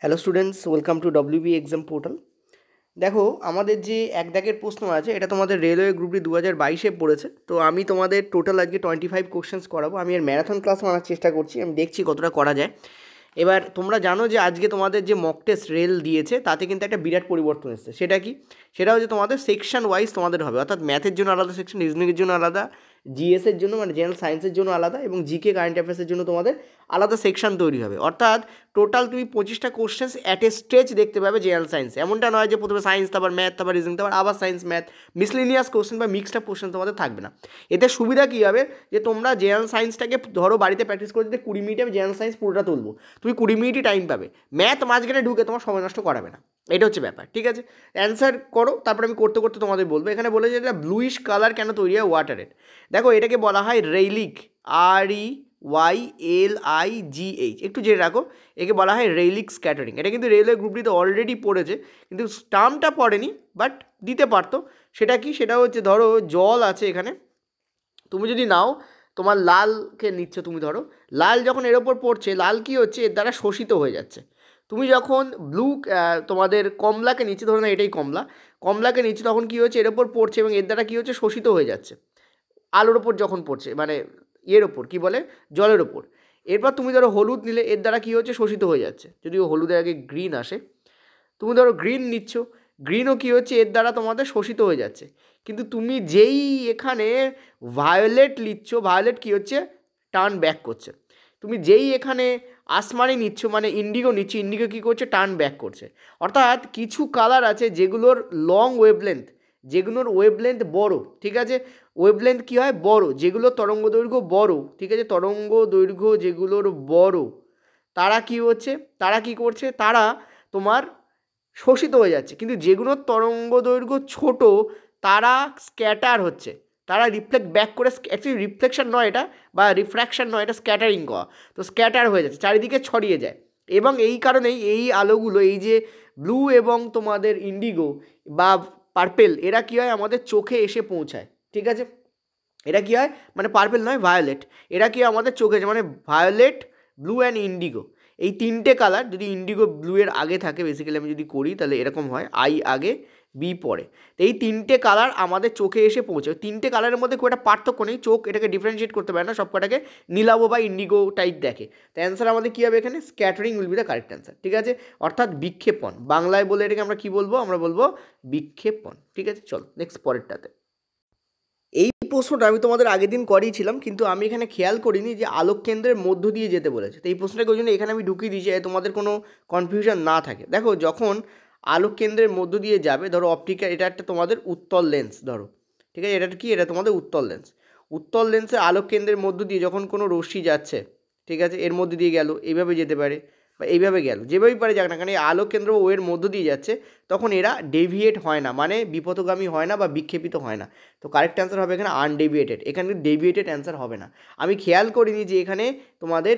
Hello students, welcome to WB exam portal. দেখো, আমাদের যে এক দাগের প্রশ্ন আছে এটা তোমাদের রেলওয়ে গ্রুপটি 2022-এ পড়েছে। তো আমি তোমাদের টোটাল আজকে 25 কোশ্চেন্স করাবো। আমি এর ম্যারাথন ক্লাস আনার চেষ্টা করছি, আমি দেখছি কতটা করা যায়। এবার তোমরা জানো যে আজকে তোমাদের যে মক টেস্ট রেল দিয়েছে তাতে কিন্তু একটা বিরাট পরিবর্তন এসেছে। সেটা কি? সেটা হচ্ছে তোমাদের সেকশন ওয়াইজ তোমাদের হবে, অর্থাৎ ম্যাথের জন্য আলাদা সেকশন, রিজনিংয়ের জন্য আলাদা, জিএসের জন্য মানে জেনারেল সায়েন্সের জন্য আলাদা, এবং জিকে কারেন্ট অ্যাফেয়ার্সের জন্য তোমাদের আলাদা সেকশন তৈরি হবে। অর্থাৎ টোটাল তুমি 25টা কোশ্চেন্স অ্যাট এ স্ট্রেচ দেখতে পাবে জেনারেল সায়েন্সে। এমনটা নয় যে প্রথমে সায়েন্স, তারপর ম্যাথ, তারপর রিজনিং, তারপর আবার সায়েন্স ম্যাথ, মিসলিনিয়াস কোশ্চেন বা মিক্সড আপ কোশ্চেন তোমাদের থাকবে না। এতে সুবিধা কী হবে যে তোমরা জেনারেল সায়েন্সটাকে ধরো বাড়িতে প্র্যাকটিস করে দিতে 20 মিনিটে আমি জেনারেল সায়েন্স পুরোটা তুলবো, তুমি 20 মিনিটই টাইম পাবে। ম্যাথ মাঝখানে ঢুকে তোমার সময় নষ্ট করাবে না, এটা হচ্ছে ব্যাপার। ঠিক আছে, অ্যান্সার করো, তারপরে আমি করতে করতে তোমাদের বলবো। এখানে বলে যে এটা ব্লুইশ কালার কেন তৈরি হয় ওয়াটারের। দেখো, এটাকে বলা হয় রেইলিক, REYLIGH, একটু জেনে রাখো, একে বলা হয় রেইলিক স্ক্যাটারিং। এটা কিন্তু রেলওয়ে গ্রুপটিতে অলরেডি পড়েছে, কিন্তু টার্মটা পড়েনি, বাট দিতে পারতো। সেটা কি? সেটা হচ্ছে ধরো জল আছে এখানে, তুমি যদি নাও, তোমার লালকে নিচ্ছ, তুমি ধরো লাল যখন এর ওপর পড়ছে, লাল কি হচ্ছে, এর দ্বারা শোষিত হয়ে যাচ্ছে। তুমি যখন ব্লু তোমাদের কমলাকে নিচ্ছে, ধরো না এটাই কমলা, কমলাকে নিচ্ছে, তখন কী হচ্ছে, এর ওপর পড়ছে এবং এর দ্বারা কী হচ্ছে, শোষিত হয়ে যাচ্ছে আলোর ওপর যখন পড়ছে, মানে এর ওপর কী বলে, জলের ওপর। এরপর তুমি ধরো হলুদ নিলে, এর দ্বারা কী হচ্ছে, শোষিত হয়ে যাচ্ছে। যদিও হলুদের আগে গ্রিন আসে, তুমি ধরো গ্রিন নিচ্ছ, গ্রিনও কী হচ্ছে, এর দ্বারা তোমাদের শোষিত হয়ে যাচ্ছে। কিন্তু তুমি যেই এখানে ভায়োলেট নিচ্ছ, ভায়োলেট কী হচ্ছে, টার্ন ব্যাক করছে। তুমি যেই এখানে আসমানি নিচ্ছ, মানে ইন্ডিগো নিচ্ছ, ইন্ডিগো কী করছে, টার্ন ব্যাক করছে। অর্থাৎ কিছু কালার আছে যেগুলোর লং ওয়েভলেন্থ, যেগুলোর ওয়েভলেন্থ বড়, ঠিক আছে, ওয়েভলেন্থ কী হয়, বড়, যেগুলোর তরঙ্গ দৈর্ঘ্য বড়, ঠিক আছে, তরঙ্গ দৈর্ঘ্য যেগুলোর বড়, তারা কী হচ্ছে, তারা কী করছে, তারা তোমার শোষিত হয়ে যাচ্ছে। কিন্তু যেগুলোর তরঙ্গ দৈর্ঘ্য ছোট, তারা স্ক্যাটার হচ্ছে, তারা রিফ্লেক্ট ব্যাক করে, অ্যাকচুয়ালি রিফ্লেকশন নয় এটা, বা রিফ্র্যাকশন নয় এটা, স্ক্যাটারিং করা। তো স্ক্যাটার হয়ে যাচ্ছে, চারিদিকে ছড়িয়ে যায়। এবং এই কারণেই এই আলোগুলো, এই যে ব্লু এবং তোমাদের ইন্ডিগো বা পার্পেল, এরা কী হয়, আমাদের চোখে এসে পৌঁছায়। ঠিক আছে, এটা কী হয়, মানে পার্পেল নয়, ভায়োলেট, এরা কি আমাদের চোখে, মানে ভায়োলেট, ব্লু অ্যান্ড ইন্ডিগো, এই তিনটে কালার। যদি ইন্ডিগো ব্লু এর আগে থাকে, বেসিক্যালি আমি যদি করি তাহলে এরকম হয়, আই আগে বি পরে। তো এই তিনটে কালার আমাদের চোখে এসে পৌঁছে। তিনটে কালারের মধ্যে খুব একটা পার্থক্য নেই, চোখ এটাকে ডিফারেন্সিয়েট করতে পারে না, সব কটাকে নীলাভ বা ইন্ডিগো টাইপ দেখে। তো অ্যান্সার আমাদের কী হবে এখানে, scattering will be the correct answer. ঠিক আছে, অর্থাৎ বিক্ষেপণ, বাংলায় বলে এটাকে আমরা কী বলবো, আমরা বলবো বিক্ষেপণ। ঠিক আছে, চলো নেক্সট পরেরটাতে। এই প্রশ্নটা আমি তোমাদের আগের দিন করিয়েছিলাম, কিন্তু আমি এখানে খেয়াল করিনি যে আলোক কেন্দ্রের মধ্য দিয়ে যেতে বলেছে। তো এই প্রশ্নটাকে ওই জন্য এখানে আমি ঢুকিয়ে দিয়েছি, তোমাদের কোনো কনফিউশন না থাকে। দেখো, যখন আলোক কেন্দ্রের মধ্য দিয়ে যাবে, ধরো অপটিক্যাল, এটা একটা তোমাদের উত্তল লেন্স ধরো, ঠিক আছে, এটা কি, এটা তোমাদের উত্তল লেন্স। উত্তল লেন্সের আলোক কেন্দ্রের মধ্য দিয়ে যখন কোনো রশ্মি যাচ্ছে, ঠিক আছে, এর মধ্যে দিয়ে গেল, এইভাবে যেতে পারে বা এইভাবে গেল, যেভাবেই পারে যাক না কারণ এই আলোক কেন্দ্র ওয়ের মধ্য দিয়ে যাচ্ছে, তখন এরা ডেভিয়েট হয় না, মানে বিপথগামী হয় না বা বিক্ষেপিত হয় না। তো কারেক্ট অ্যান্সার হবে এখানে আনডেভিয়েটেড। এখানে ডেভিয়েটেড অ্যান্সার হবে না। আমি খেয়াল করিনি যে এখানে তোমাদের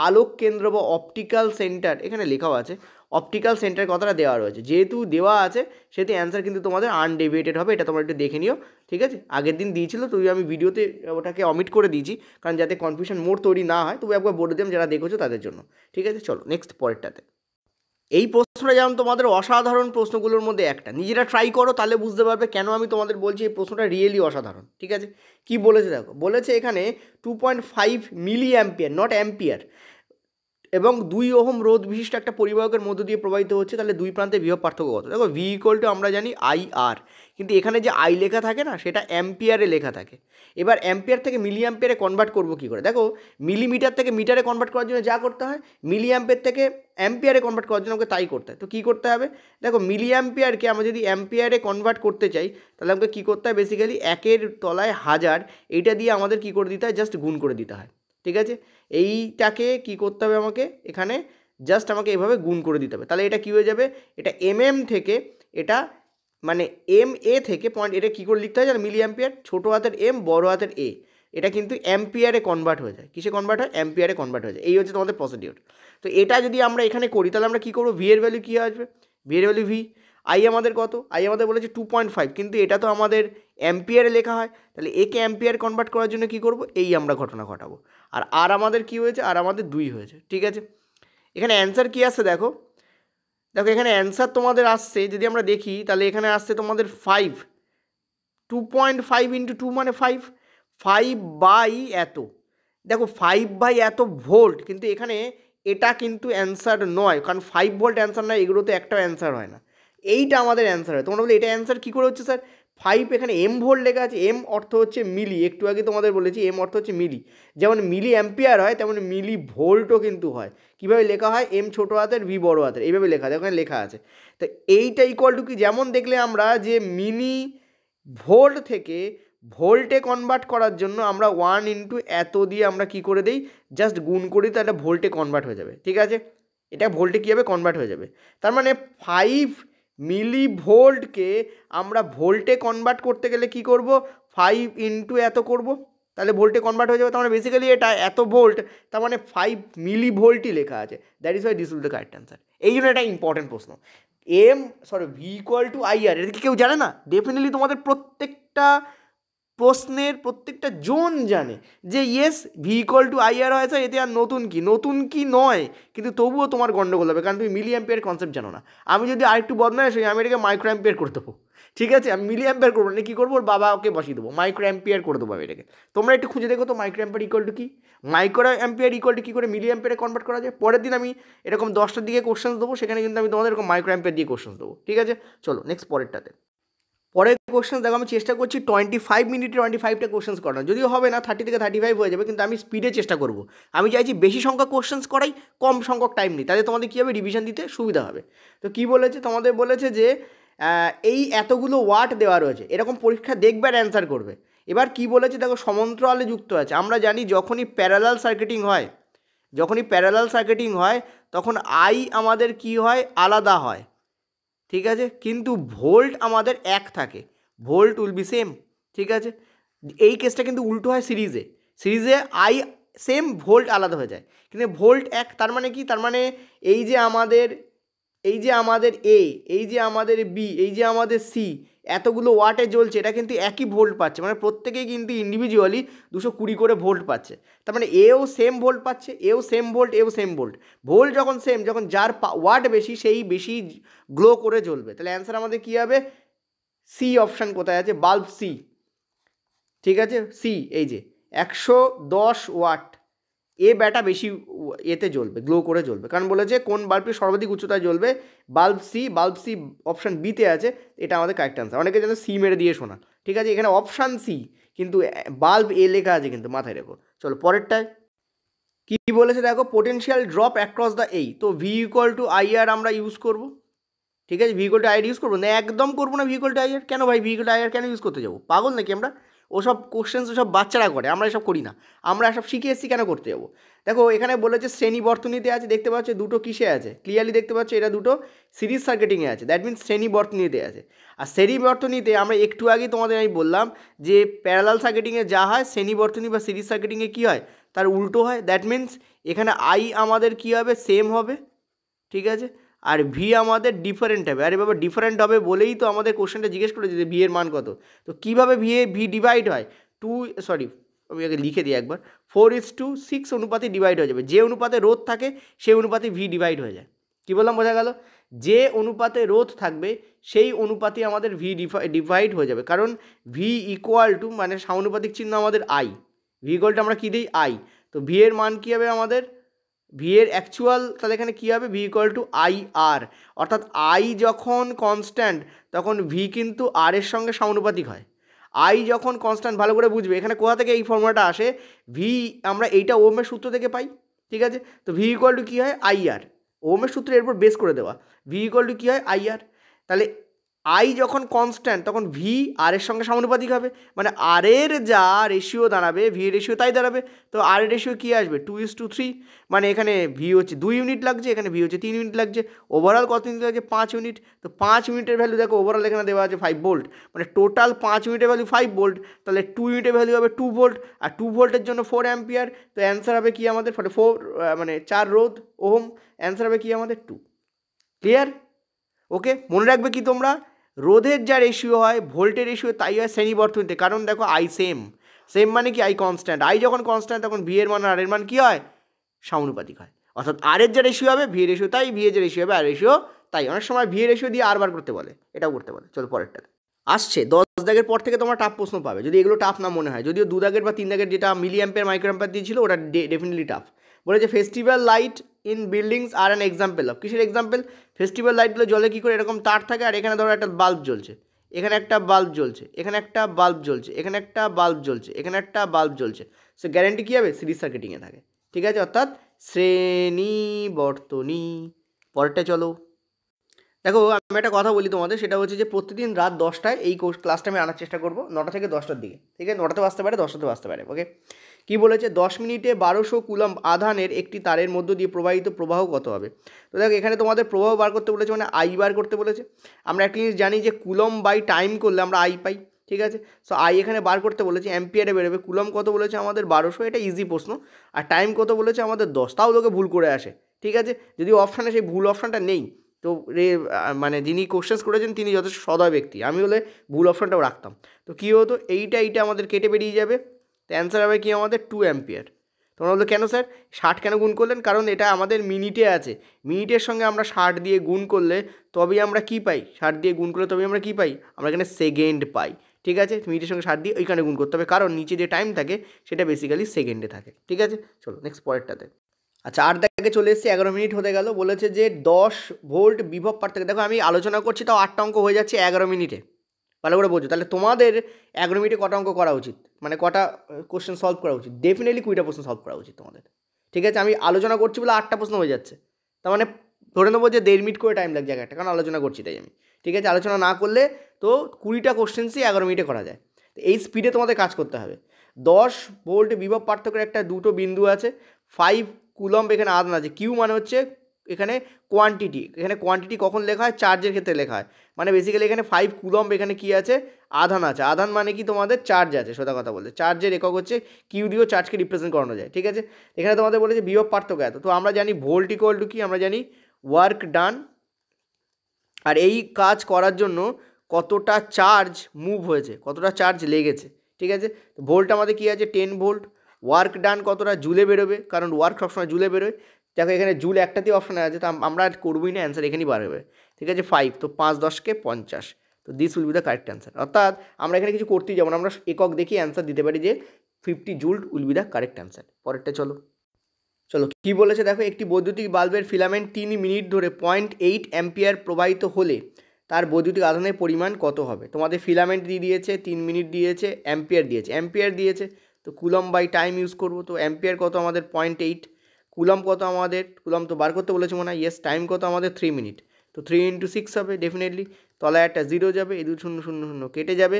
আলোক কেন্দ্র বা অপটিক্যাল সেন্টার এখানে লেখাও আছে, অপটিক্যাল সেন্টার কথাটা দেওয়া রয়েছে, যেহেতু দেওয়া আছে সেহেতু অ্যান্সার কিন্তু তোমাদের আনডেভিয়েটেড হবে। এটা তোমরা একটু দেখে নিও, ঠিক আছে। আগের দিন দিয়েছিল, তবু আমি ভিডিওতে ওটাকে অমিট করে দিয়েছি, কারণ যাতে কনফিউশন মোড তৈরি না হয়, তবু একবার বলে দিলাম যারা দেখেছো তাদের জন্য। ঠিক আছে, চলো নেক্সট পরেরটাতে। এই প্রশ্নটা যেমন তোমাদের অসাধারণ প্রশ্নগুলোর মধ্যে একটা, নিজেরা ট্রাই করো তাহলে বুঝতে পারবে কেন আমি তোমাদের বলছি এই প্রশ্নটা রিয়েলি অসাধারণ। ঠিক আছে, কি বলেছে দেখো, বলেছে এখানে 2.5 মিলি অ্যাম্পিয়ার, নট অ্যাম্পিয়ার, এবং 2 ওহম রোধ বিশিষ্ট একটা পরিবাহকের মধ্য দিয়ে প্রবাহিত হচ্ছে, তাহলে দুই প্রান্তে বিভব পার্থক্য কত? দেখো, ভি ইকুয়াল টু আমরা জানি IR, কিন্তু এখানে যে আই লেখা থাকে না, সেটা অ্যাম্পিয়ারে লেখা থাকে। এবার অ্যাম্পিয়ার থেকে মিলি অ্যাম্পিয়ারে কনভার্ট করবো কী করে? দেখো, মিলিমিটার থেকে মিটারে কনভার্ট করার জন্য যা করতে হয়, মিলি অ্যাম্পিয়ার থেকে অ্যাম্পিয়ারে কনভার্ট করার জন্য আমাকে তাই করতে হয়। তো কী করতে হবে? দেখো, মিলি অ্যাম্পিয়ারকে আমরা যদি অ্যাম্পিয়ারে কনভার্ট করতে চাই, তাহলে আমাকে কী করতে হয়, বেসিক্যালি 1-এর তলায় 1000, এইটা দিয়ে আমাদের কী করে দিতে হয়, জাস্ট গুণ করে দিতে হয়। ঠিক আছে, এইটাকে কি করতে হবে, আমাকে এখানে জাস্ট আমাকে এভাবে গুণ করে দিতে হবে, তাহলে এটা কী হয়ে যাবে, এটা থেকে এটা মানে থেকে পয়েন্ট, এটা কী করে লিখতে হয় জানো, মিলি অ্যাম্পিয়ার, ছোটো হাতের M বড় হাতের A, এটা কিন্তু অ্যাম্পিয়ারে কনভার্ট হয়ে যায়। কিসে কনভার্ট হয়? অ্যাম্পিয়ারে কনভার্ট হয়ে যায়। এই হচ্ছে তোমাদের প্রসিডিউর। তো এটা যদি আমরা এখানে করি, তাহলে আমরা কী করবো, ভি এর ভ্যালু কী আসবে, ভি এর ভ্যালু ভি, আই আমাদের কত, আই আমাদের বলেছে 2.5, কিন্তু এটা তো আমাদের অ্যাম্পিয়ারে লেখা হয়, তাহলে একে অ্যাম্পিয়ার কনভার্ট করার জন্য কী করবো, এই আমরা ঘটনা ঘটাবো। আর আমাদের কী হয়েছে, আর আমাদের 2 হয়েছে। ঠিক আছে, এখানে অ্যান্সার কী আসছে দেখো, দেখো এখানে অ্যান্সার তোমাদের আসছে, যদি আমরা দেখি তাহলে এখানে আসছে তোমাদের 5, 2.5 ইন্টু 2 মানে 5 বাই এত। দেখো 5 বাই এত ভোল্ট, কিন্তু এখানে এটা কিন্তু অ্যান্সার নয়, কারণ 5 ভোল্ট অ্যান্সার নয়, এগুলোতে একটাও অ্যান্সার হয় না। এইটা আমাদের অ্যান্সার হয়। তোমরা বলে এটা অ্যান্সার কী করে হচ্ছে স্যার? 5 এখানে এম ভোল্ট লেখা আছে, এম অর্থ হচ্ছে মিলি, একটু আগে তোমাদের বলেছি এম অর্থ হচ্ছে মিলি। যেমন মিলি অ্যাম্পিয়ার হয় তেমন মিলি ভোল্টও কিন্তু হয়। কীভাবে লেখা হয়? এম ছোটো হাতের, ভি বড়ো হাতের, এইভাবে লেখা আছে, ওখানে লেখা আছে। তো এইটা ইকুয়াল টু কি, যেমন দেখলে আমরা যে মিলি ভোল্ট থেকে ভোল্টে কনভার্ট করার জন্য আমরা 1 ইন্টু এত দিয়ে আমরা কি করে দিই, জাস্ট গুণ করি, তাহলে ভোল্টে কনভার্ট হয়ে যাবে। ঠিক আছে, এটা ভোল্টে কী হবে, কনভার্ট হয়ে যাবে। তার মানে 5 মিলি ভোল্টকে আমরা ভোল্টে কনভার্ট করতে গেলে কি করব, 5 ইন্টু এত করব, তাহলে ভোল্টে কনভার্ট হয়ে যাবে। তার মানে বেসিক্যালি এটা এত ভোল্ট, তার মানে 5 মিলি ভোল্টই লেখা আছে। That is why this will the correct answer. এই জন্য এটা ইম্পর্টেন্ট প্রশ্ন। ভি ইকুয়াল টু আইআর, এটা কি কেউ জানে না? ডেফিনেটলি তোমাদের প্রত্যেকটা প্রশ্নের প্রত্যেকটা জন জানে যে yes V equal to IR হয় স্যার, এতে আর নতুন কি নয়, কিন্তু তবুও তোমার গন্ডগোল হবে, কারণ তুমি মিলি অ্যাম্পিয়ার কনসেপ্ট জানো না। আমি যদি আরেকটু বদমাইশ হই, আমি এটাকে মাইক্রো অ্যাম্পিয়ার করে দেবো। ঠিক আছে, আমি মিলি অ্যাম্পিয়ার করবো না, কী করবো, ওর বাবাকে বসিয়ে দেবো, মাইক্রো অ্যাম্পিয়ার করে দেবো আমি এটাকে। তোমরা একটু খুঁজে দেখো তো মাইক্রো অ্যাম্পিয়ার ইকুয়াল টু কি, মাইক্রো অ্যাম্পিয়ার ইকুয়াল টু কী করে মিলি অ্যাম্পিয়ারে কনভার্ট করা যায়। পরের দিন আমি এরকম 10টার দিকে কোশ্চেন্স দেবো, সেখানে কিন্তু আমি তোমাদের এরকম মাইক্রো অ্যাম্পিয়ার দিয়ে কোশ্চেন্স দেবো। ঠিক আছে, চলো নেক্সট পরেরটাতে। পরের কোশ্চেন দেখো, আমি চেষ্টা করছি 25 মিনিটে 25টা কোশ্চেন্স করানো, যদিও হবে না, 30 থেকে 35 হয়ে যাবে, কিন্তু আমি স্পিডে চেষ্টা করব। আমি চাইছি বেশি সংখ্যক কোশ্চেন্স করাই, কম সংখ্যক টাইম নিই, তাহলে তোমাদের কী হবে, রিভিশন দিতে সুবিধা হবে। তো কী বলেছে তোমাদের, বলেছে যে এই এতগুলো ওয়াট দেওয়া রয়েছে, এরকম পরীক্ষা দেখবে আর অ্যান্সার করবে। এবার কি বলেছে দেখো, সমান্তরালে যুক্ত আছে। আমরা জানি যখনই প্যারালাল সার্কিটিং হয় তখন আই আমাদের কি হয়, আলাদা হয়। ঠিক আছে, কিন্তু ভোল্ট আমাদের এক থাকে, ভোল্ট উইল বি সেম। ঠিক আছে, এই কেসটা কিন্তু উল্টো হয় সিরিজে আই সেম, ভোল্ট আলাদা হয়ে যায়, কিন্তু ভোল্ট এক। তার মানে কি, তার মানে এই যে আমাদের এ, এই যে আমাদের বি, এই যে আমাদের সি, এতগুলো ওয়াটে জ্বলছে, এটা কিন্তু একই ভোল্ট পাচ্ছে, মানে প্রত্যেকেই কিন্তু ইন্ডিভিজুয়ালি 220 করে ভোল্ট পাচ্ছে। তার মানে এও সেম ভোল্ট পাচ্ছে, এও সেম ভোল্ট। ভোল্ট যখন সেম, যখন যার ওয়াট বেশি সেই বেশি গ্লো করে জ্বলবে। তাহলে অ্যান্সার আমাদের কী হবে, সি অপশান কোথায় আছে, বাল্ব সি। ঠিক আছে, সি, এই যে 110 ওয়াট, এ ব্যাটা বেশি এতে জ্বলবে, গ্লো করে জ্বলবে, কারণ বলেছে কোন বাল্বটি সর্বাধিক উচ্চতায় জ্বলবে, বাল্ব সি অপশান বিতে আছে, এটা আমাদের কারেক্ট আনসার। অনেকে যেন সি মেরে দিয়ে শোনা। ঠিক আছে, এখানে অপশান সি, কিন্তু বাল্ব এ লেখা আছে, কিন্তু মাথায় রেখো। চলো পরেরটায় কি বলেছে দেখো, পোটেনশিয়াল ড্রপ অ্যাক্রস দ্য এই। তো ভি ইকুয়াল টু আইআর আমরা ইউজ করবো। ঠিক আছে, V equal to IR use করবো না, একদম করবো না ভি ইকুয়াল টু আইআর। কেন ভাই, ভি ইকুয়াল টু আইআর কেন ইউজ করতে যাবো, পাগল নাকি আমরা? ওসব কোশ্চেন্স ওসব বাচ্চারা করে, আমরা এসব করি না, আমরা এসব শিখে এসেছি, কেন করতে যাবো? দেখো এখানে বলেছে শ্রেণী বর্তনীতে আছে, দেখতে পাচ্ছ দুটো কিসে আছে, ক্লিয়ারলি দেখতে পাচ্ছ, এটা দুটো সিরিজ সার্কিটিংয়ে আছে, দ্যাট মিনস শ্রেণী বর্তনীতে আছে। আর শ্রেণী বর্তনীতে আমরা একটু আগে তোমাদের আমি বললাম যে প্যারালাল সার্কিটিংয়ে যা হয়, শ্রেণী বর্তনী বা সিরিজ সার্কিটিংয়ে কী হয়, তার উল্টো হয়। দ্যাট মিনস এখানে আই আমাদের কী হবে, সেম হবে। ঠিক আছে, আর ভি আমাদের ডিফারেন্ট হবে। আর এভাবে ডিফারেন্ট হবে বলেই তো আমাদের কোশ্চেনটা জিজ্ঞেস করেছে যে ভি এর মান কত। তো কীভাবে ভি ডিভাইড হয়, আমি আগে লিখে দিই একবার, 4:6 অনুপাতে ডিভাইড হয়ে যাবে। যে অনুপাতে রোধ থাকে সেই অনুপাতে ভি ডিভাইড হয়ে যায়। কী বললাম, বোঝা গেল? যে অনুপাতে রোধ থাকবে সেই অনুপাতে আমাদের ভি ডিভাইড হয়ে যাবে, কারণ ভি ইকুয়াল টু মানে সমানুপাতিক চিহ্ন আমাদের আই, ভি ইকুয়াল টু আমরা কী দিই, আই। তো ভি এর মান কী হবে আমাদের, ভি এর অ্যাকচুয়াল, তাহলে এখানে কী হবে, ভি ইকুয়াল টু আই আর, অর্থাৎ আই যখন কনস্ট্যান্ট তখন ভি কিন্তু আর এর সঙ্গে সমানুপাতিক হয়। আই যখন কনস্ট্যান্ট, ভালো করে বুঝবে, এখানে কোথা থেকে এই ফর্মুলাটা আসে, ভি আমরা এইটা ওহমের সূত্র থেকে পাই। ঠিক আছে, তো ভি ইকুয়াল টু কী হয়, আই আর, ওহমের সূত্রে এরপর বেস করে দেওয়া, ভি ইকুয়াল টু কী হয়, আই আর। তাহলে আই যখন কনস্ট্যান্ট তখন ভি আর এর সঙ্গে সমানুপাতিক হবে, মানে আর এর যা রেশিও দাঁড়াবে ভি এর রেশিও তাই দাঁড়াবে। তো আর এর রেশিও কী আসবে, 2:3, মানে এখানে ভি হচ্ছে 2 ইউনিট লাগছে, এখানে ভি হচ্ছে 3 ইউনিট লাগছে, ওভারঅল কত ইউনিট লাগছে, 5 ইউনিট। তো 5 ইউনিটের ভ্যালু দেখো, ওভারঅল এখানে দেওয়া আছে 5 ভোল্ট, মানে টোটাল 5 ইউনিটের ভ্যালু 5 ভোল্ট, তাহলে 2 ইউনিটের ভ্যালু হবে 2 ভোল্ট, আর 2 ভোল্টের জন্য 4 অ্যাম্পিয়ার। তো অ্যান্সার হবে কি আমাদের 4 মানে 4 রোধ ওহম, অ্যান্সার হবে কি আমাদের 2। ক্লিয়ার? ওকে, মনে রাখবে কি তোমরা, রোধের যা রেশিও হয় ভোল্টের রেশিও তাই হয় শ্রেণী বর্তনীতে, কারণ দেখো আই সেম মানে কি, আই কনস্ট্যান্ট, আই যখন কনস্ট্যান্ট তখন ভি এর মান আর এর মান কী হয়, সমানুপাতিক হয়, অর্থাৎ আর এর যা রেশিও হবে ভি এর রেশিও তাই, ভি এর যে রেশিও হবে আর রেশিও তাই অনেক সময় ভি রেশিও দিয়ে আর বার করতে বলে, এটাও করতে বলে। চলো পরেরটা আসছে 10 দাগের পর থেকে তোমরা টাফ প্রশ্ন পাবে, যদি এগুলো টাফ না মনে হয়। যদিও 2 দাগের বা 3 দাগের যেটা মিলি অ্যাম্পিয়ার মাইক্রো অ্যাম্পিয়ার দিয়েছিল ওটা ডেফিনেটলি টাফ। বলেছে ফেস্টিভ্যাল লাইট ইন বিল্ডিংস আর অ্যান এক্সাম্পল অফ, কিসের এক্সাম্পল? ফেস্টিভ্যাল লাইটগুলো জলে কী করে, এরকম তার থাকে আর এখানে ধরো একটা বাল্ব জ্বলছে, এখানে একটা বাল্ব জ্বলছে, এখানে একটা বাল্ব জ্বলছে, এখানে একটা বাল্ব জ্বলছে, এখানে একটা বাল্ব জ্বলছে। সো গ্যারান্টি কী হবে? সিরিজ সার্কিটিংয়ে থাকে, ঠিক আছে, অর্থাৎ শ্রেণী বর্তনী। পরেরটা চলো দেখো, আমি একটা কথা বলি তোমাদের, সেটা হচ্ছে যে প্রতিদিন রাত 10টায় এই ক্লাসটা আমি আনার চেষ্টা করবো, 9টা থেকে 10টার দিকে, ঠিক আছে? 9টাতেও আসতে পারে, 10টাতেও আসতে পারে, ওকে? কী বলেছে? 10 মিনিটে 1200 কুলম্ব আধানের একটি তারের মধ্য দিয়ে প্রবাহিত প্রবাহ কত হবে? তো দেখো এখানে তোমাদের প্রবাহ বার করতে বলেছে, মানে আই বার করতে বলেছে। আমরা একটা জিনিস জানি যে কুলম্ব বাই টাইম করলে আমরা আই পাই, ঠিক আছে? সো আই এখানে বার করতে বলেছে, অ্যাম্পিয়ারে বেরোবে। কুলম্ব কত বলেছে আমাদের? 1200, এটা ইজি প্রশ্ন। আর টাইম কত বলেছে আমাদের? 10। তাও লোকে ভুল করে আসে, ঠিক আছে? যদি অপশানে সেই ভুল অপশানটা নেই, তো মানে যিনি কোশ্চেন্স করেছেন তিনি যথেষ্ট সদয় ব্যক্তি, আমি হলে ভুল অপশনটাও রাখতাম। তো কী হতো, এইটা আমাদের কেটে বেরিয়ে যাবে। তো অ্যান্সার হবে কি আমাদের? 2 অ্যাম্পিয়ার। তোমরা বলতো কেন স্যার 60 কেন গুণ করলেন? কারণ এটা আমাদের মিনিটে আছে, মিনিটের সঙ্গে আমরা 60 দিয়ে গুণ করলে তবেই আমরা কী পাই? 60 দিয়ে গুণ করলে তবেই আমরা কী পাই? আমরা এখানে সেকেন্ড পাই, ঠিক আছে? মিনিটের সঙ্গে 60 দিয়ে ওইখানে গুণ করতে হবে, কারণ নিচে যে টাইম থাকে সেটা বেসিক্যালি সেকেন্ডে থাকে, ঠিক আছে? চলো নেক্সট পরেরটাতে। আচ্ছা 8 দাগে চলে এসেছি, 11 মিনিট হতে গেল। বলেছে যে 10 ভোল্ট বিভব পার্থক্য। দেখো আমি আলোচনা করছি, তাও 8টা অঙ্ক হয়ে যাচ্ছে 11 মিনিটে, ভালো করে বোঝো। তাহলে তোমাদের 11 মিনিটে কটা অঙ্ক করা উচিত, মানে কটা কোশ্চেন সলভ করা উচিত? ডেফিনেটলি 20টা প্রশ্ন সলভ করা উচিত তোমাদের, ঠিক আছে? আমি আলোচনা করছি বলে 8টা প্রশ্ন হয়ে যাচ্ছে, তার মানে ধরে নেবো যে 1.5 মিনিট করে টাইম লাগছে একটা, কারণ আলোচনা করছি তাই আমি, ঠিক আছে? আলোচনা না করলে তো 20টা কোশ্চেন্সই 11 মিনিটে করা যায়। তো এই স্পিডে তোমাদের কাজ করতে হবে। 10 ভোল্ট বিভব পার্থক্যের একটা দুটো বিন্দু আছে, 5 কুলম্ব এখানে আধান আছে। কিউ মানে হচ্ছে এখানে কোয়ান্টিটি, এখানে কোয়ান্টিটি কখন লেখা হয়? চার্জের ক্ষেত্রে লেখা হয়। মানে বেসিক্যালি এখানে 5 কুলম্ব এখানে কি আছে? আধান আছে। আধান মানে কি তোমাদের চার্জ আছে, সোজা কথা বলতে চার্জের একক হচ্ছে কিউ দিয়েও চার্জকে রিপ্রেজেন্ট করানো যায়, ঠিক আছে? এখানে তোমাদের বলেছে বিভব পার্থক্য এত। তো আমরা জানি ভোল্ট ইকুয়াল টু কি? আমরা জানি ওয়ার্ক ডান, আর এই কাজ করার জন্য কতটা চার্জ মুভ হয়েছে, কতটা চার্জ লেগেছে, ঠিক আছে? তো ভোল্ট আমাদের কী আছে? 10 ভোল্ট। ওয়ার্ক ডান কতটা? জুলে বেরোবে, কারণ ওয়ার্ক সবসময় জুলে বেরোয়। দেখো এখানে জুল একটাতেই অপশানে আছে, তো আমরা আর করবোই না, অ্যান্সার এখানেই বার হবে, ঠিক আছে? 5, তো 5 10কে 50, তো this will be the correct answer. অর্থাৎ আমরা এখানে কিছু করতেই যাবো না, আমরা একক দেখি অ্যান্সার দিতে পারি যে 50 joule will be the correct answer. পরেরটা চলো কী বলেছে দেখো, একটি বৈদ্যুতিক বাল্বের ফিলামেন্ট 3 মিনিট ধরে 0.8 অ্যাম্পিয়ার প্রবাহিত হলে তার বৈদ্যুতিক আধানের পরিমাণ কত হবে? তোমাদের ফিলামেন্ট দিয়ে দিয়েছে, 3 মিনিট দিয়েছে, অ্যাম্পিয়ার দিয়েছে। তো কুলম্ব বাই টাইম ইউজ করবো। তো অ্যাম্পিয়ার কত আমাদের? 0.8। কুলম্ব কত আমাদের? কুলম্ব তো বার করতে বলেছে মনে হয়, ইয়েস। টাইম কত আমাদের? 3 মিনিট। তো 3 × 6 হবে ডেফিনেটলি, তলায় একটা 0 যাবে, এই 2 0 0 0 কেটে যাবে,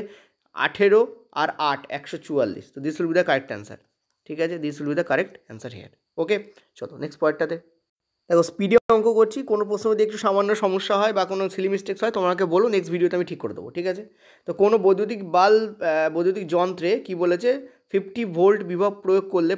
18 আর 8 144। তো this will be the correct answer, ঠিক আছে? This will be the correct answer here, okay? চলো নেক্সট পয়েন্টটাতে। দেখো স্পিডে অঙ্ক করছি, কোনো প্রশ্ন যদি একটু সামান্য সমস্যা হয় বা কোনো সিলি মিস্টেক্স হয় তোমাকে বলো, নেক্সট ভিডিওতে আমি ঠিক করে দেবো, ঠিক আছে? তো কোনো বৈদ্যুতিক যন্ত্রে কি বলেছে? 50 ভোল্ট বিভব প্রয়োগ করলে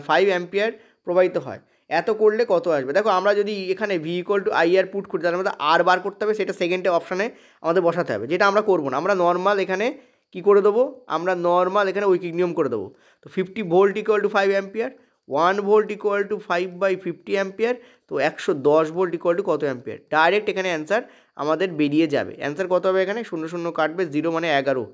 5 অ্যাম্পিয়ার প্রবাহিত হয়, এত করলে কত আসবে? দেখো আমরা যদি এখানে V equal to I R put করি, তাহলে আমাদের আর বার করতে হবে, সেটা সেকেন্ডে অপশানে আমাদের বসাতে হবে, যেটা আমরা করবো না। আমরা নর্মাল এখানে কী করে দেবো? আমরা নর্মাল এখানে ঐকিক নিয়ম করে দেবো। তো 50 volt equal to 5 ampere, 1 volt equal to 5/50 ampere, তো 110 ভোল্ট ইকুয়াল টু কত অ্যাম্পিয়ার? ডাইরেক্ট এখানে অ্যান্সার আমাদের বেরিয়ে যাবে। অ্যান্সার কত হবে? এখানে 0 0 কাটবে, 0 মানে 11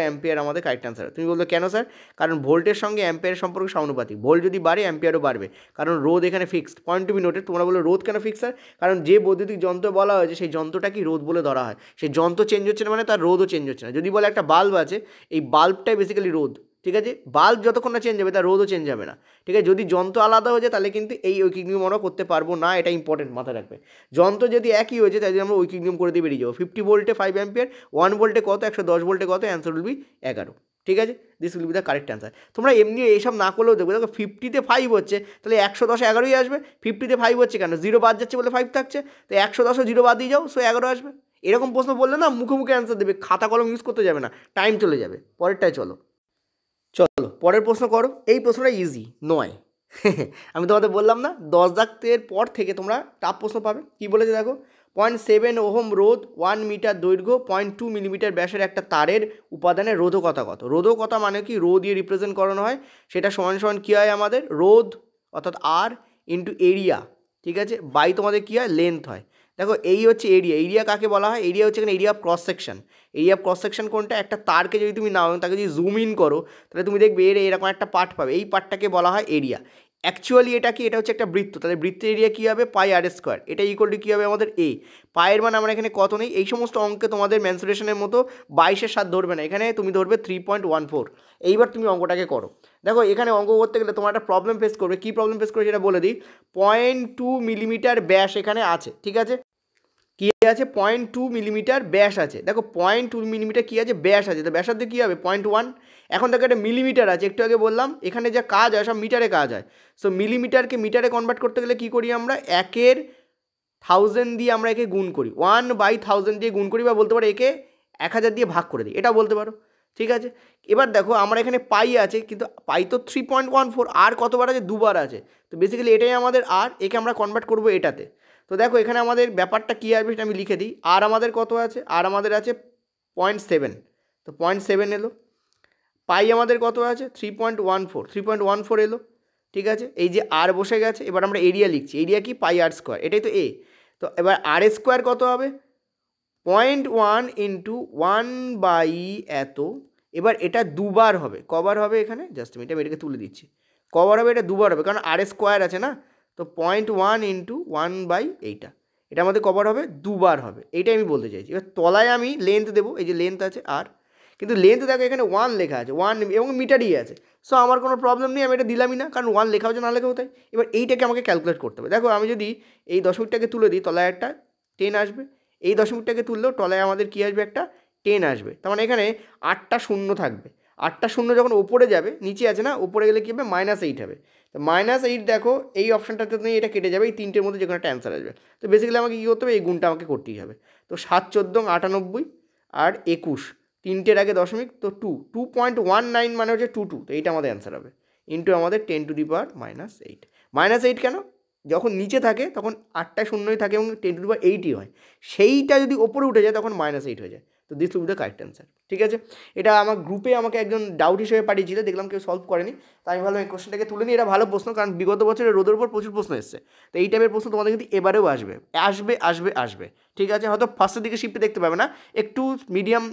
অ্যাম্পিয়ার আমাদের কারেক্ট অ্যান্সার। তুমি বলবে কেন স্যার? কারণ ভোল্টের সঙ্গে অ্যাম্পিয়ারের সম্পর্ক সমানুপাতিক, ভোল্ট যদি বাড়ে অ্যাম্পিয়ারও বাড়বে, কারণ রোধ এখানে fixed. Point to be noted. তোমরা বলো রোধ কেন ফিক্স স্যার? কারণ যে বৈদ্যুতিক যন্ত্র বলা হয়েছে সেই যন্ত্রটাকে রোধ বলে ধরা হয়, সেই যন্ত্র চেঞ্জ হচ্ছে না মানে তার রোধও চেঞ্জ হচ্ছে না। যদি বলে একটা বাল্ব আছে, এই বাল্বটাই বেসিক্যালি রোধ, ঠিক আছে? বাল্ব যতক্ষণ না চেঞ্জ হবে তার রোধও চেঞ্জ হবে না, ঠিক আছে? যদি যন্ত্র আলাদা হয়ে যায় তাহলে কিন্তু এই ঐকিক নিয়ম আমরা করতে পারবো না, এটা ইম্পর্টেন্ট মাথায় রাখবে। যন্ত্র যদি একই হয়েছে তাই আমরা ঐকিক নিয়ম করে দিয়ে বেরিয়ে যাবো। 50 ভোল্টে 5 অ্যাম্পিয়ার, 1 ভোল্টে কত? 110 ভোল্টে কত? অ্যান্সার উইল বি 11, ঠিক আছে? This will be the correct answer. তোমরা এমনি এইসব না করলেও দেখবে, দেখো 50-তে 5 হচ্ছে, তাহলে 110 11ই আসবে। 50-তে 5 হচ্ছে কেন? 0 বাদ যাচ্ছে বলে 5 থাকছে, তো 110 0 বাদ দিয়ে যাও, সো 11 আসবে। এরকম প্রশ্ন বললে না মুখে মুখে অ্যান্সার দেবে, খাতা কলম ইউজ করতে যাবে না, টাইম চলে যাবে। পরেরটায় চলো পরের প্রশ্ন করো। এই প্রশ্নটা ইজি নয় আমি তোমাদের বললাম না 10 দাগের পর থেকে তোমরা টাফ প্রশ্ন পাবে। কি বলেছে দেখো, 0.7 ওহম রোধ, 1 মিটার দৈর্ঘ্য, 0.2 মিলিমিটার ব্যাসের একটা তারের উপাদানের রোধকতা কত? রোধকতা মানে কি? রো দিয়ে রিপ্রেজেন্ট করানো হয়, সেটা সমান সমান কী হয় আমাদের? রোধ অর্থাৎ আর ইন্টু এরিয়া, ঠিক আছে, বাই তোমাদের কী হয়? লেন্থ হয়। দেখো এই হচ্ছে এরিয়া। এরিয়া কাকে বলা হয়? এরিয়া হচ্ছে এখানে area of cross section. Area of cross section কোনটা? একটা তারকে যদি তুমি নাও, তাকে যদি জুম ইন করো, তাহলে তুমি দেখবে এরকম একটা পার্ট পাবে, এই পার্টটাকে বলা হয় এরিয়া। অ্যাকচুয়ালি এটা কি? এটা হচ্ছে একটা বৃত্ত, তাহলে বৃত্তের এরিয়া কী হবে? পাই আর স্কোয়ার। এটা ইকুয়াল টু কী হবে আমাদের? এ। পায়ের মান আমরা এখানে কত নেই? এই সমস্ত অঙ্কে তোমাদের মেন্সুরেশনের মতো 22-এর ধরবে না, এখানে তুমি ধরবে 3.14। এইবার তুমি অঙ্কটাকে করো। দেখো এখানে অঙ্ক করতে গেলে তোমার একটা প্রবলেম ফেস করবে। কী প্রবলেম ফেস করবে সেটা বলে দিই। 0.2 মিলিমিটার ব্যাস এখানে আছে, ঠিক আছে? কী আছে? 0.2 মিলিমিটার ব্যাস আছে। দেখো 0.2 মিলিমিটার কী আছে? ব্যাস আছে। তো ব্যাসার্ধ কী হবে? 0.1। এখন দেখো একটা মিলিমিটার আছে, একটু আগে বললাম এখানে যা কাজ হয় সব মিটারে কাজ হয়। সো মিলিমিটারকে মিটারে কনভার্ট করতে গেলে কী করি আমরা? 1-এর 1000 দিয়ে আমরা একে গুণ করি, 1/1000 দিয়ে গুণ করি, বা বলতে পারো একে 1000 দিয়ে ভাগ করে দিই, এটা বলতে পারো, ঠিক আছে? এবার দেখো আমরা এখানে পাই আছে, কিন্তু পাই তো 3.14, আর কতবার আছে? দুবার আছে। তো বেসিক্যালি এটাই আমাদের আর, একে আমরা কনভার্ট করবো এটাতে। তো দেখো এখানে আমাদের ব্যাপারটা কী আসবে সেটা আমি লিখে দিই। আর আমাদের কত আছে? আর আমাদের আছে 0.7, তো 0.7 এলো। পাই আমাদের কত আছে? 3.14 এলো, ঠিক আছে? এই যে আর বসে গেছে। এবার আমরা এরিয়া লিখছি। এরিয়া কি? পাই আর স্কোয়ার, এটাই তো এ। তো এবার আর স্কোয়ার কত হবে? 0.1 ইন্টু 1 এত। এবার এটা দুবার হবে। কবার হবে এখানে? জাস্ট আমি এটাকে তুলে দিচ্ছি। কবার হবে? এটা দুবার হবে, কারণ আর স্কোয়ার আছে না। তো 0.1 ইন্টু 1/এইটা, এটা আমাদের কবার হবে? দুবার হবে। এইটাই আমি বলতে চাইছি। এবার তলায় আমি লেন্থ দেবো, এই যে লেন্থ আছে আর, কিন্তু লেন্থ দেখো এখানে 1 লেখা আছে, 1 এবং মিটারই আছে। সো আমার কোনো প্রবলেম নেই, আমি এটা দিলামই না, কারণ 1 লেখা হচ্ছে না লেখাও তাই। এবার এইটাকে আমাকে ক্যালকুলেট করতে হবে। দেখো আমি যদি এই দশমিকটাকে তুলে দিই, তলায় একটা 10 আসবে। এই দশমিকটাকে তুললেও তলায় আমাদের কী আসবে? একটা 10 আসবে। তার মানে এখানে 8টা শূন্য থাকবে। 8টা শূন্য যখন ওপরে যাবে, নিচে আছে না, ওপরে গেলে কী হবে? -8 হবে। তো -8 দেখো এই অপশানটাতে নেই, এটা কেটে যাবে, এই তিনটের মধ্যে যে কোনো একটা অ্যান্সার আসবে। তো বেসিক্যালি আমাকে কী করতে হবে? এই গুণটা আমাকে করতেই হবে। তো 7, 14, 98 আর 21, তিনটের আগে দশমিক, তো 2.19 মানে হচ্ছে 22, তো এইটা আমাদের অ্যান্সার হবে। ইন্টু আমাদের 10⁻⁻8। -8 কেন? যখন নিচে থাকে তখন 8টা শূন্যই থাকে এবং 10⁸ হয়। সেইটা যদি ওপরে উঠে যায় তখন -8 হয়ে যায়। তো this will be the correct answer, ঠিক আছে? এটা আমার গ্রুপে আমাকে একজন ডাউট হিসেবে পাঠিয়েছিল, দেখলাম কেউ সলভ করেনি, তাই আমি ভাবলাম এই কোশ্চেনটাকে তুলে নিই। এটা ভালো প্রশ্ন, কারণ বিগত বছরে রোদের উপর প্রচুর প্রশ্ন এসেছে। তো এই টাইপের প্রশ্ন তোমাদের কিন্তু এবারেও আসবে আসবে আসবে আসবে, ঠিক আছে? হয়তো ফার্স্টের দিকে শিফটে দেখতে পাবে না, একটু মিডিয়াম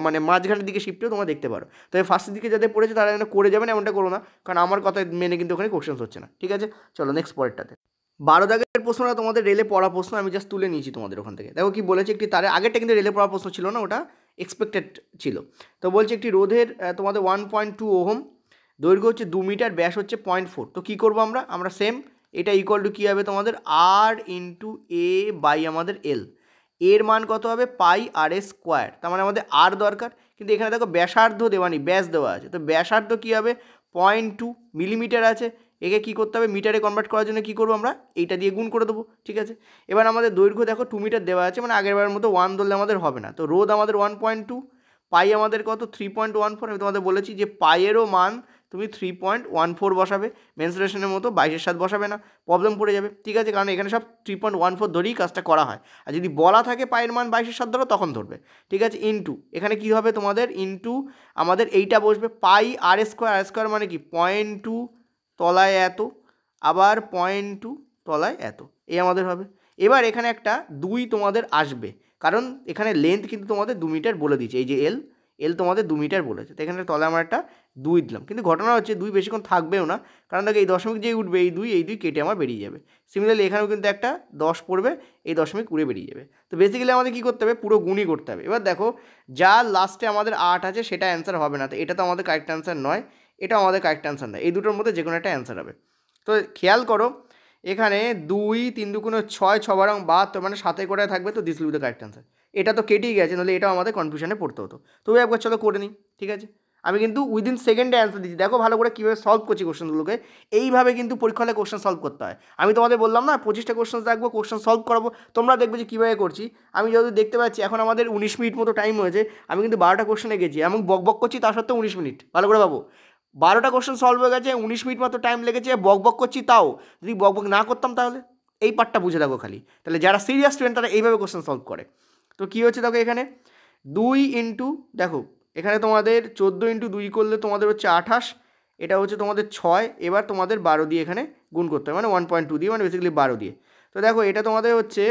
মানে মাঝখানের দিকে শিফটেও তোমরা দেখতে পারো। তবে ফার্স্টের দিকে যাদের পড়েছে তারা যেন করে যাবেন, এমনটা করো না, কারণ আমার কথা মেনে কিন্তু ওখানে কোশ্চেন হচ্ছে না, ঠিক আছে? চলো নেক্সট পরেরটাতে। 12 দাগের প্রশ্নটা তোমাদের রেলে পড়া প্রশ্ন, আমি জাস্ট তুলে নিয়েছি তোমাদের ওখান থেকে। দেখো কি বলেছে, একটি তারের, আগেরটা কিন্তু রেলে পড়া প্রশ্ন ছিল না, ওটা এক্সপেক্টেড ছিল। তো বলছে একটি রোধের তোমাদের 1.2 ওহম, দৈর্ঘ্য হচ্ছে 2 মিটার, ব্যাস হচ্ছে 0.4। তো কী করবো আমরা সেম, এটা ইকুয়াল টু কী হবে তোমাদের? আর ইন্টু এ বাই আমাদের এল। এর মান কত হবে? পাই আর এ স্কোয়ার। তার মানে আমাদের আর দরকার, কিন্তু এখানে দেখো ব্যাসার্ধ দেওয়া নেই, ব্যাস দেওয়া আছে। তো ব্যাসার্ধ কী হবে? 0.2 মিলিমিটার আছে। একে কী করতে হবে? মিটারে কনভার্ট করার জন্য কী করবো আমরা? এইটা দিয়ে গুণ করে দেবো, ঠিক আছে? এবার আমাদের দৈর্ঘ্য দেখো 2 মিটার দেওয়া আছে, মানে আগেরবারের মতো 1 ধরলে আমাদের হবে না। তো রোধ আমাদের 1.2, পাই আমাদের কত? 3.14। আমি তোমাদের বলেছি যে পাইয়েরও মান তুমি 3.14 বসাবে, মেন্সুরেশনের মতো 22-এর বসাবে না, প্রবলেম পড়ে যাবে, ঠিক আছে? কারণ এখানে সব 3.14 ধরেই কাজটা করা হয়। আর যদি বলা থাকে পায়ের মান 22-এর ধরো, তখন ধরবে, ঠিক আছে? ইন্টু এখানে কী হবে তোমাদের? ইন্টু আমাদের এইটা বসবে পাই আর স্কোয়ার। আর স্কোয়ার মানে কি? 0.2 তলায় এত, আবার 0.2 তলায় এত, এই আমাদের হবে। এবার এখানে একটা 2 তোমাদের আসবে, কারণ এখানে লেন্থ কিন্তু তোমাদের 2 মিটার বলে দিয়েছে, এই যে এল তোমাদের 2 মিটার বলেছে। তো এখানে তলায় আমরা একটা 2 দিলাম, কিন্তু ঘটনা হচ্ছে 2 বেশিক্ষণ থাকবেও না, কারণ দেখো এই দশমিক যেই উঠবে, এই 2 কেটে আমার বেরিয়ে যাবে। সিমিলারলি এখানেও কিন্তু একটা 10 পড়বে, এই দশমিক উড়ে বেরিয়ে যাবে। তো বেসিক্যালি আমাদের কী করতে হবে? পুরো গুণই করতে হবে। এবার দেখো যা লাস্টে আমাদের 8 আছে সেটা অ্যান্সার হবে না, তো এটা তো আমাদের কারেক্ট অ্যান্সার নয়, এটা আমাদের কারেক্ট অ্যান্সার নয়, এই দুটোর মধ্যে যে কোনো একটা অ্যান্সার হবে। তো খেয়াল করো এখানে 2, 3 দুগুণে 6, 6 বারং 72, মানে 7 করে থাকবে। তো this will be the correct answer. এটা তো কেটেই গেছে, নাহলে এটাও আমাদের কনফিউশনে পড়তে হতো। তবে একবার চলো করে নিই, ঠিক আছে? আমি কিন্তু উইদিন সেকেন্ডে অ্যান্সার দিচ্ছি, দেখো ভালো করে কীভাবে সলভ করছি কোশ্চেনগুলোকে। এইভাবে কিন্তু পরীক্ষা হলে কোশ্চেন সলভ করতে হয়। আমি তোমাদের বললাম না 25টা কোশ্চেন রাখবো, কোশ্চেন সলভ করাবো, তোমরা দেখবে যে কীভাবে করছি। আমি যদি দেখতে পাচ্ছি এখন আমাদের 19 মিনিট মতো টাইম হয়েছে, আমি কিন্তু 12টা কোশ্চেনে গেছি, এমন বক করছি, তা সত্ত্বেও 19 মিনিট, ভালো করে ভাবো। 12টা কোশ্চেন সলভ হয়ে গেছে, 19 মিনিট মতো টাইম লেগেছে, বক করছি, তাও যদি বক না করতাম তাহলে? এই পার্টটা বুঝে দেখো খালি, তাহলে যারা সিরিয়াস স্টুডেন্ট তারা এইভাবে কোশ্চেন সলভ করে। তো কী হচ্ছে দেখো এখানে 2 ইন্টু, দেখো এখানে তোমাদের 14 ইন্টু 2 করলে তোমাদের হচ্ছে 28, এটা হচ্ছে তোমাদের 6, এবার তোমাদের 12 দিয়ে এখানে গুণ করতে হবে, মানে 1.2 দিয়ে, মানে বেসিক্যালি 12 দিয়ে। তো দেখো এটা তোমাদের হচ্ছে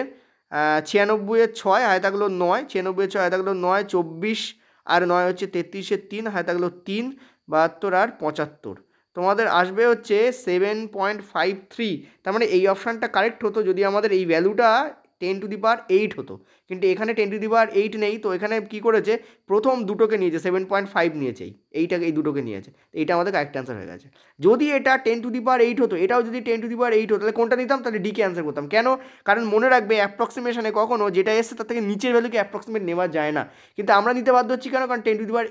96-এর 6 হাতে থাকলো 9, 96-এর 6 হাতে থাকলো 9, 24 আর 9 হচ্ছে 33-এর 3 হাতে থাকলো 3, 72 আর 75, তোমাদের আসবে হচ্ছে 7.53। তার মানে এই অপশানটা কারেক্ট হতো যদি আমাদের এই ভ্যালুটা 10⁸ হতো, কিন্তু এখানে 10⁸ নেই, তো এখানে কি করেছে প্রথম দুটোকে নিয়েছে 7.5 নিয়েছে, এই দুটোকে নিয়েছে, এইটা আমাদের কারেক্ট অ্যান্সার হয়ে গেছে। যদি এটা 10⁸ হতো, এটাও যদি 10⁸ হতো, তাহলে কোনটা নিতাম? তাহলে ডিকে অ্যান্সার করতাম। কেন? কারণ মনে রাখবে অ্যাপ্রক্সিমেশনে কখনো যেটা এসছে তার থেকে নিচের ভ্যালুকে অ্যাপ্রক্সিমেট নেওয়া যায় না, কিন্তু আমরা নিতে বাধ্য হচ্ছি কেন? কারণ 10⁸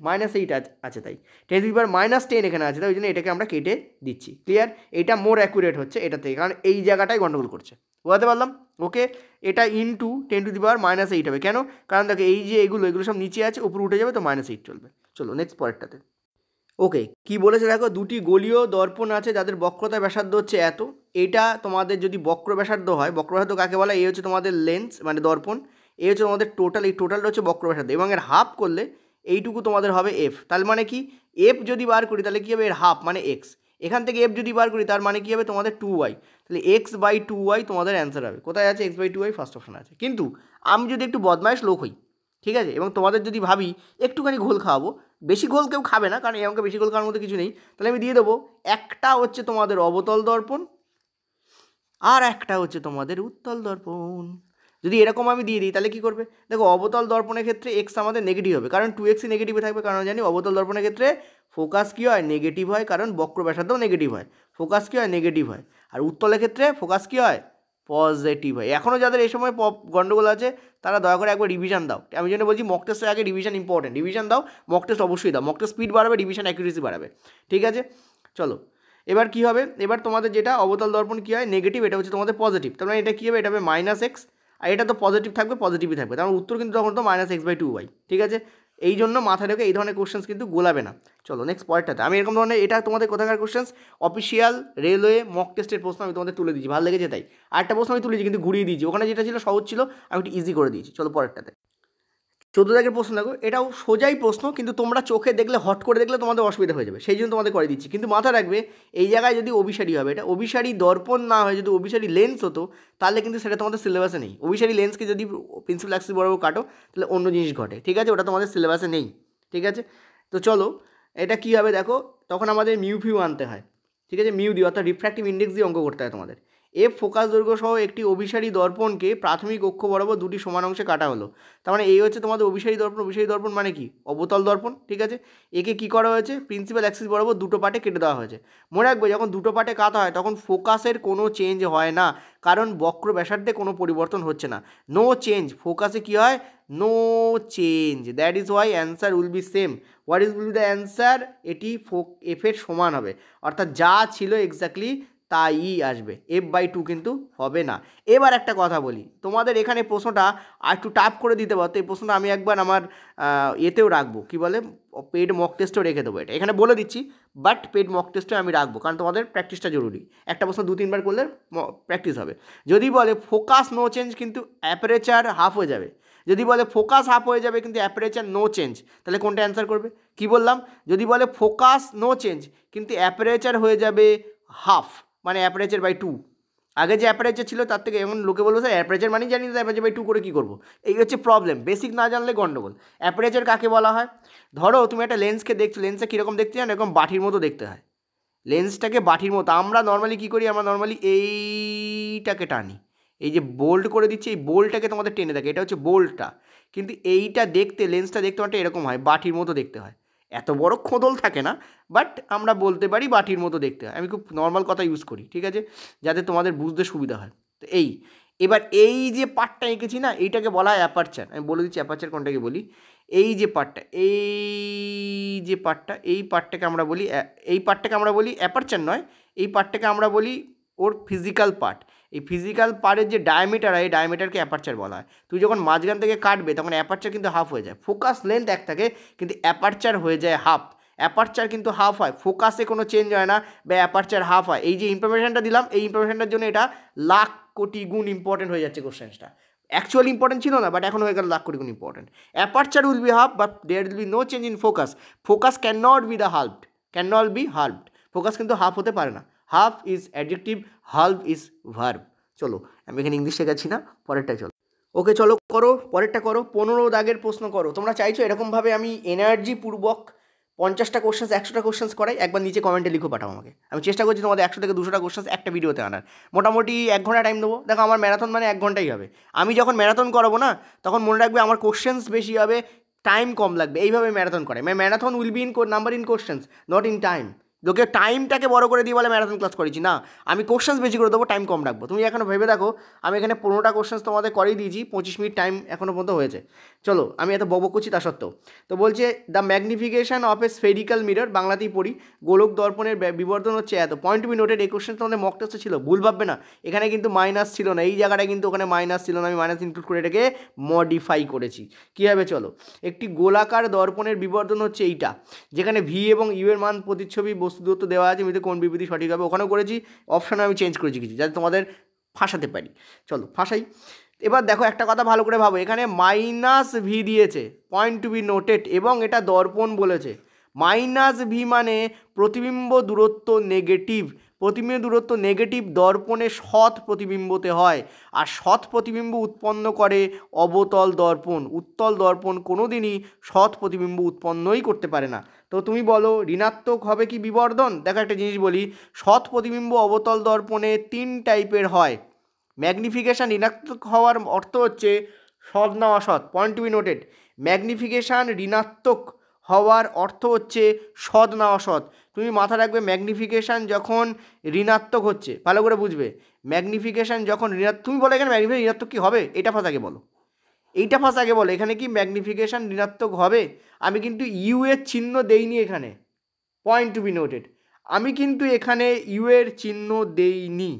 -8 আছে, তাই 10⁻10 এখানে আছে, তাই ওই জন্য এটাকে আমরা কেটে দিচ্ছি। ক্লিয়ার? এটা মোর অ্যাকুরেট হচ্ছে এটা থেকে, কারণ এই জায়গাটাই গন্ডগোল করছে। বোঝাতে পারলাম? ওকে, এটা ইন্টু 10⁻−8 হবে। কেন? কারণ দেখো এই যে এগুলো সব নিচে আছে, উপরে উঠে যাবে, তো -8 চলবে। চলো নেক্সট পরেরটাতে। ওকে, কি বলেছে দেখো, দুটি গোলীয় দর্পণ আছে যাদের বক্রতা ব্যাসার্ধ হচ্ছে এত। এটা তোমাদের যদি বক্র ব্যাসার্ধ হয়, বক্র ব্যাসার্ধ কাকে বলা? এই হচ্ছে তোমাদের লেন্স মানে দর্পণ, এই হচ্ছে তোমাদের টোটাল, এই টোটালটা হচ্ছে বক্র ব্যাসার্ধ, এবং এর হাফ করলে এইটুকু তোমাদের হবে এফ। তার মানে কি? এফ যদি বার করি তাহলে কী হবে? এর হাফ মানে এক্স। এখান থেকে এফ যদি বার করি তার মানে কী হবে? তোমাদের 2y, তাহলে x/2y তোমাদের অ্যান্সার হবে। কোথায় আছে x/2y? ফার্স্ট অপশন আছে। কিন্তু আমি যদি একটু বদমাইশ লোক হই, ঠিক আছে, এবং তোমাদের যদি ভাবি একটুখানি ঘোল খাওয়াবো, বেশি ঘোল কেউ খাবে না, কারণ এই অঙ্কে বেশি ঘোল খাওয়ার মতো কিছু নেই, তাহলে আমি দিয়ে দেবো একটা হচ্ছে তোমাদের অবতল দর্পণ আর একটা হচ্ছে তোমাদের উত্তল দর্পণ। যদি এরকম আমি দিয়ে দিই তাহলে কী করবে? দেখো, অবতল দর্পণের ক্ষেত্রে এক্স আমাদের নেগেটিভ হবে, কারণ 2x নেগেটিভে থাকবে, কারণ জানি অবতল দর্পণের ক্ষেত্রে ফোকাস কী হয়? নেগেটিভ হয়, কারণ বক্র ব্যাসার্ধও নেগেটিভ হয়, ফোকাস কী হয়? নেগেটিভ হয়। আর উত্তলের ক্ষেত্রে ফোকাস কী হয়? পজিটিভ হয়। এখনও যাদের এই সময় গন্ডগোল আছে তারা দয়া করে একবার রিভিশন দাও। আমি জন্য বলছি মক টেস্টের আগে রিভিশন ইম্পর্টেন্ট, রিভিশন দাও, মক টেস্ট অবশ্যই দাও, মক টেস্ট স্পিড বাড়াবে, রিভিশন অ্যাকুরেসি বাড়াবে। ঠিক আছে, চলো এবার কী হবে? এবার তোমাদের যেটা অবতল দর্পণ কী হয়? নেগেটিভ, এটা হচ্ছে তোমাদের পজিটিভ, তার মানে এটা কী হবে? এটা হবে -x, আর এটা তো পজিটিভ থাকবে, পজিটিভই থাকবে, তার মানে উত্তর কিন্তু তখন তো -x/2y। ঠিক আছে, এই জন্য মাথায় রেখে এই ধরনের কোশ্চেন্স কিন্তু গোলাবে না। চলো নেক্সট পয়েন্টটাতে। আমি এরকম ধরনের, এটা তোমাদের কোথাকার কোশ্চেন্স? অফিসিয়াল রেলওয়ে মক টেস্টের প্রশ্ন আমি তোমাদের তুলে দিয়েছি, ভালো লেগেছে তাই। আরেকটা প্রশ্ন আমি তুলেছি কিন্তু ঘুরিয়ে দিয়েছি, ওখানে যেটা ছিল সহজ ছিল, আমি একটু ইজি করে দিয়েছি। চলো পরেরটাতে। 14 দাগের প্রশ্ন দেখো, এটাও সোজাই প্রশ্ন, কিন্তু তোমরা চোখে দেখলে, হট করে দেখলে তোমাদের অসুবিধা হয়ে যাবে, সেই জন্য তোমাদের করে দিচ্ছি। কিন্তু মাথা রাখবে এই জায়গায় যদি অভিসারী হবে, এটা অভিসারী দর্পণ না হয়, যদি অভিসারী লেন্স হতো তাহলে কিন্তু সেটা তোমাদের সিলেবাসে নেই। অভিসারী লেন্সকে যদি প্রিন্সিপাল অ্যাক্সিস বরাবর কাটো তাহলে অন্য জিনিস ঘটে। ঠিক আছে, ওটা তোমাদের সিলেবাসে নেই। ঠিক আছে, তো চলো এটা কী হবে দেখো, তখন আমাদের মিউ ফিউ আনতে হয়। ঠিক আছে, মিউ দিয়ে, অর্থাৎ রিফ্র্যাক্টিভ ইন্ডেক্স দিয়ে অঙ্ক করতে হয় তোমাদের। এফ ফোকাস দৈর্ঘ্য সহ একটি অভিসারী দর্পণকে প্রাথমিক অক্ষ বরাবর দুটি সমান অংশে কাটা হলো। তার মানে এই হচ্ছে তোমাদের অভিসারী দর্পণ। অভিসারী দর্পণ মানে কি? অবতল দর্পণ। ঠিক আছে, একে কি করা হয়েছে? প্রিন্সিপাল অ্যাক্সিস বরাবর দুটো পার্টে কেটে দেওয়া হয়েছে। মনে রাখবে যখন দুটো পার্টে কাটা হয় তখন ফোকাসের কোনো চেঞ্জ হয় না, কারণ বক্র ব্যাসার্ধে কোনো পরিবর্তন হচ্ছে না। নো চেঞ্জ, ফোকাসে কি হয়? No change, that is Y answer will be same. What is will be the answer? এটি এফের সমান হবে, অর্থাৎ যা ছিল এক্স্যাক্টলি তাই আসবে, f/2 কিন্তু হবে না। এবার একটা কথা বলি, তোমাদের এখানে প্রশ্নটা আর একটু টাফ করে দিতে পারতো, এই প্রশ্নটা আমি একবার আমার এতেও রাখবো, কি বলে, পেড মক টেস্টও রেখে দেবো, এটা এখানে বলে দিচ্ছি, বাট পেড মক টেস্টে আমি রাখবো, কারণ তোমাদের প্র্যাকটিসটা জরুরি। একটা প্রশ্ন 2-3 বার করলে প্র্যাকটিস হবে। যদি বলে ফোকাস নো চেঞ্জ কিন্তু অ্যাপারেচার হাফ হয়ে যাবে, যদি বলে ফোকাস হাফ হয়ে যাবে কিন্তু অ্যাপারেচার নো চেঞ্জ, তাহলে কোনটা অ্যান্সার করবে? কি বললাম? যদি বলে ফোকাস নো চেঞ্জ কিন্তু অ্যাপারেচার হয়ে যাবে হাফ, মানে অ্যাপারেচার/2, আগে যে অ্যাপারেচার ছিল তার থেকে, এমন লোকে বলবো স্যার অ্যাপারেচার মানেই জানি না, অ্যাপারেচার/2 করে কী করবো? এই হচ্ছে প্রবলেম, বেসিক না জানলে গন্ডগোল। অ্যাপারেচার কাকে বলা হয়? ধরো তুমি একটা লেন্সকে দেখছো, লেন্সটা কীরকম দেখতে জানো? এরকম বাটির মতো দেখতে হয়, লেন্সটাকে বাটির মতো। আমরা নর্মালি কী করি? আমরা নর্মালি এইটাকে টানি, এই যে বোল্ড করে দিচ্ছি, এই বোল্টটাকে তোমাদের টেনে দেখে, এটা হচ্ছে বোল্টটা, কিন্তু এইটা দেখতে, লেন্সটা দেখতে অনেকটা এরকম হয়, বাটির মতো দেখতে হয়, এত বড় খোদল থাকে না, বাট আমরা বলতে পারি বাটির মতো দেখতে হয়। আমি খুব নর্মাল কথা ইউজ করি, ঠিক আছে, যাতে তোমাদের বুঝতে সুবিধা হয়। তো এবার এই যে পার্টটা এঁকেছি না, এইটাকে বলা হয় অ্যাপারচার। আমি বলে দিচ্ছি অ্যাপারচার কোনটাকে বলি। এই যে পার্টটা, এই পার্টটাকে আমরা বলি, এই পার্টটাকে আমরা বলি অ্যাপারচার নয়, এই পার্টটাকে আমরা বলি ওর ফিজিক্যাল পার্ট। এই ফিজিক্যাল পার্টের যে ডায়ামিটার হয়, এই ডায়ামিটারকে অ্যাপারচার বলা হয়। তুই যখন মাঝখান থেকে কাটবে তখন অ্যাপারচার কিন্তু হাফ হয়ে যায়, ফোকাস লেন্থ এক থাকে কিন্তু অ্যাপারচার হয়ে যায় হাফ। অ্যাপারচার কিন্তু হাফ হয়, ফোকাসে কোনো চেঞ্জ হয় না, বা অ্যাপারচার হাফ হয়। এই যে ইনফরমেশনটা দিলাম, এই ইনফরমেশনটার জন্য এটা লাখ কোটি গুণ ইম্পর্টেন্ট হয়ে যাচ্ছে কোশ্চেনটা। অ্যাকচুয়ালি ইম্পর্টেন্ট ছিল না, বাট এখন হয়ে গেল লাখ কোটি গুণ important. Aperture will be half, but there will be no change in focus. Focus can not be the halved, can not be halved. Focus কিন্তু হাফ হতে পারে না। Half is adjective, halve is verb. চলো আমি এখানে English শেখাচ্ছি না, পরেরটাই চলো। ওকে চলো করো, পরেরটা করো, 15 দাগের প্রশ্ন করো। তোমরা চাইছো এরকমভাবে আমি এনার্জি পূর্বক 50টা কোশ্চেন্স 100টা কোশ্চেন্স করাই? একবার নিচে কমেন্টে লিখো, পাঠাও আমাকে। আমি চেষ্টা করছি তোমাদের 100 থেকে 200টা কোশ্চেন্স একটা ভিডিওতে আনার। মোটামুটি 1 ঘন্টা টাইম দেবো। দেখো আমার ম্যারাথন মানে 1 ঘন্টাই হবে। আমি যখন ম্যারাথন করাবো না, তখন মনে রাখবে আমার কোশ্চেন্স বেশি হবে, টাইম কম লাগবে। এইভাবে ম্যারাথন করে। Marathon will be in number in questions, not in time. লোকে টাইমটাকে বড় করে দিয়ে বলে ম্যারাথন ক্লাস করেছি, না, আমি কোশ্চেন্স বেশি করে দেবো, টাইম কম রাখবো। তুমি এখনো ভেবে দেখো, আমি এখানে 15টা কোশ্চেন্স তোমাদের করেই দিয়েছি, 25 মিনিট টাইম এখনও পর্যন্ত হয়েছে। চলো, আমি এত বকবক করছি তা সত্ত্বেও। তো বলছে the magnification of A spherical mirror, বাংলাতেই পড়ি, গোলক দর্পণের বিবর্ধন হচ্ছে এত। পয়েন্ট টু বি নোটেড, এই কোশ্চেন তোমাদের মক টেস্টে ছিল, ভুল ভাববে না। এখানে কিন্তু মাইনাস ছিল না, এই জায়গাটায় কিন্তু ওখানে মাইনাস ছিল না, আমি মাইনাস ইনক্লুড করে এটাকে মডিফাই করেছি। কীভাবে? চলো, একটি গোলাকার দর্পণের বিবর্ধন হচ্ছে এইটা, যেখানে ভি এবং ইউ এর মান প্রতিচ্ছবি বস্তু দূরত্ব দেওয়া আছে, আমি কোন বিবৃতি সঠিক হবে ওখানেও করেছি, অপশানে আমি চেঞ্জ করেছি কিছু, যাতে তোমাদের ফাঁসাতে পারি। চলো ফাঁসাই। এবার দেখো একটা কথা ভালো করে ভাবো, এখানে মাইনাস ভি দিয়েছে, পয়েন্ট টু বি নোটেড, এবং এটা দর্পণ বলেছে। মাইনাস ভি মানে প্রতিবিম্ব দূরত্ব নেগেটিভ। প্রতিবিম্ব দূরত্ব নেগেটিভ দর্পণে সৎ প্রতিবিম্বতে হয়, আর সৎ প্রতিবিম্ব উৎপন্ন করে অবতল দর্পণ। উত্তল দর্পণ কোনো দিনই সৎ প্রতিবিম্ব উৎপন্নই করতে পারে না। তো তুমি বলো ঋণাত্মক হবে কি বিবর্ধন? দেখো একটা জিনিস বলি, সৎ প্রতিবিম্ব অবতল দর্পণে 3 টাইপের হয়। ম্যাগনিফিকেশান ঋণাত্মক হওয়ার অর্থ হচ্ছে সৎ না অসৎ, point to be noted. Magnification ঋণাত্মক হওয়ার অর্থ হচ্ছে সৎ না অসৎ। তুমি মাথা রাখবে, ম্যাগনিফিকেশান যখন ঋণাত্মক হচ্ছে, ভালো করে বুঝবে, ম্যাগনিফিকেশান যখন ঋণাত্মক, তুমি বলো এখানে ম্যাগনিফিকেশান ঋণাত্মক কি হবে? এটা ফার্স্ট আগে বলো, এইটা ফার্স্ট আগে বলো, এখানে কি ম্যাগনিফিকেশান ঋণাত্মক হবে? আমি কিন্তু ইউ এর চিহ্ন দেইনি এখানে, পয়েন্ট টু বি নোটেড। আমি কিন্তু এখানে ইউ এর চিহ্ন দেইনি,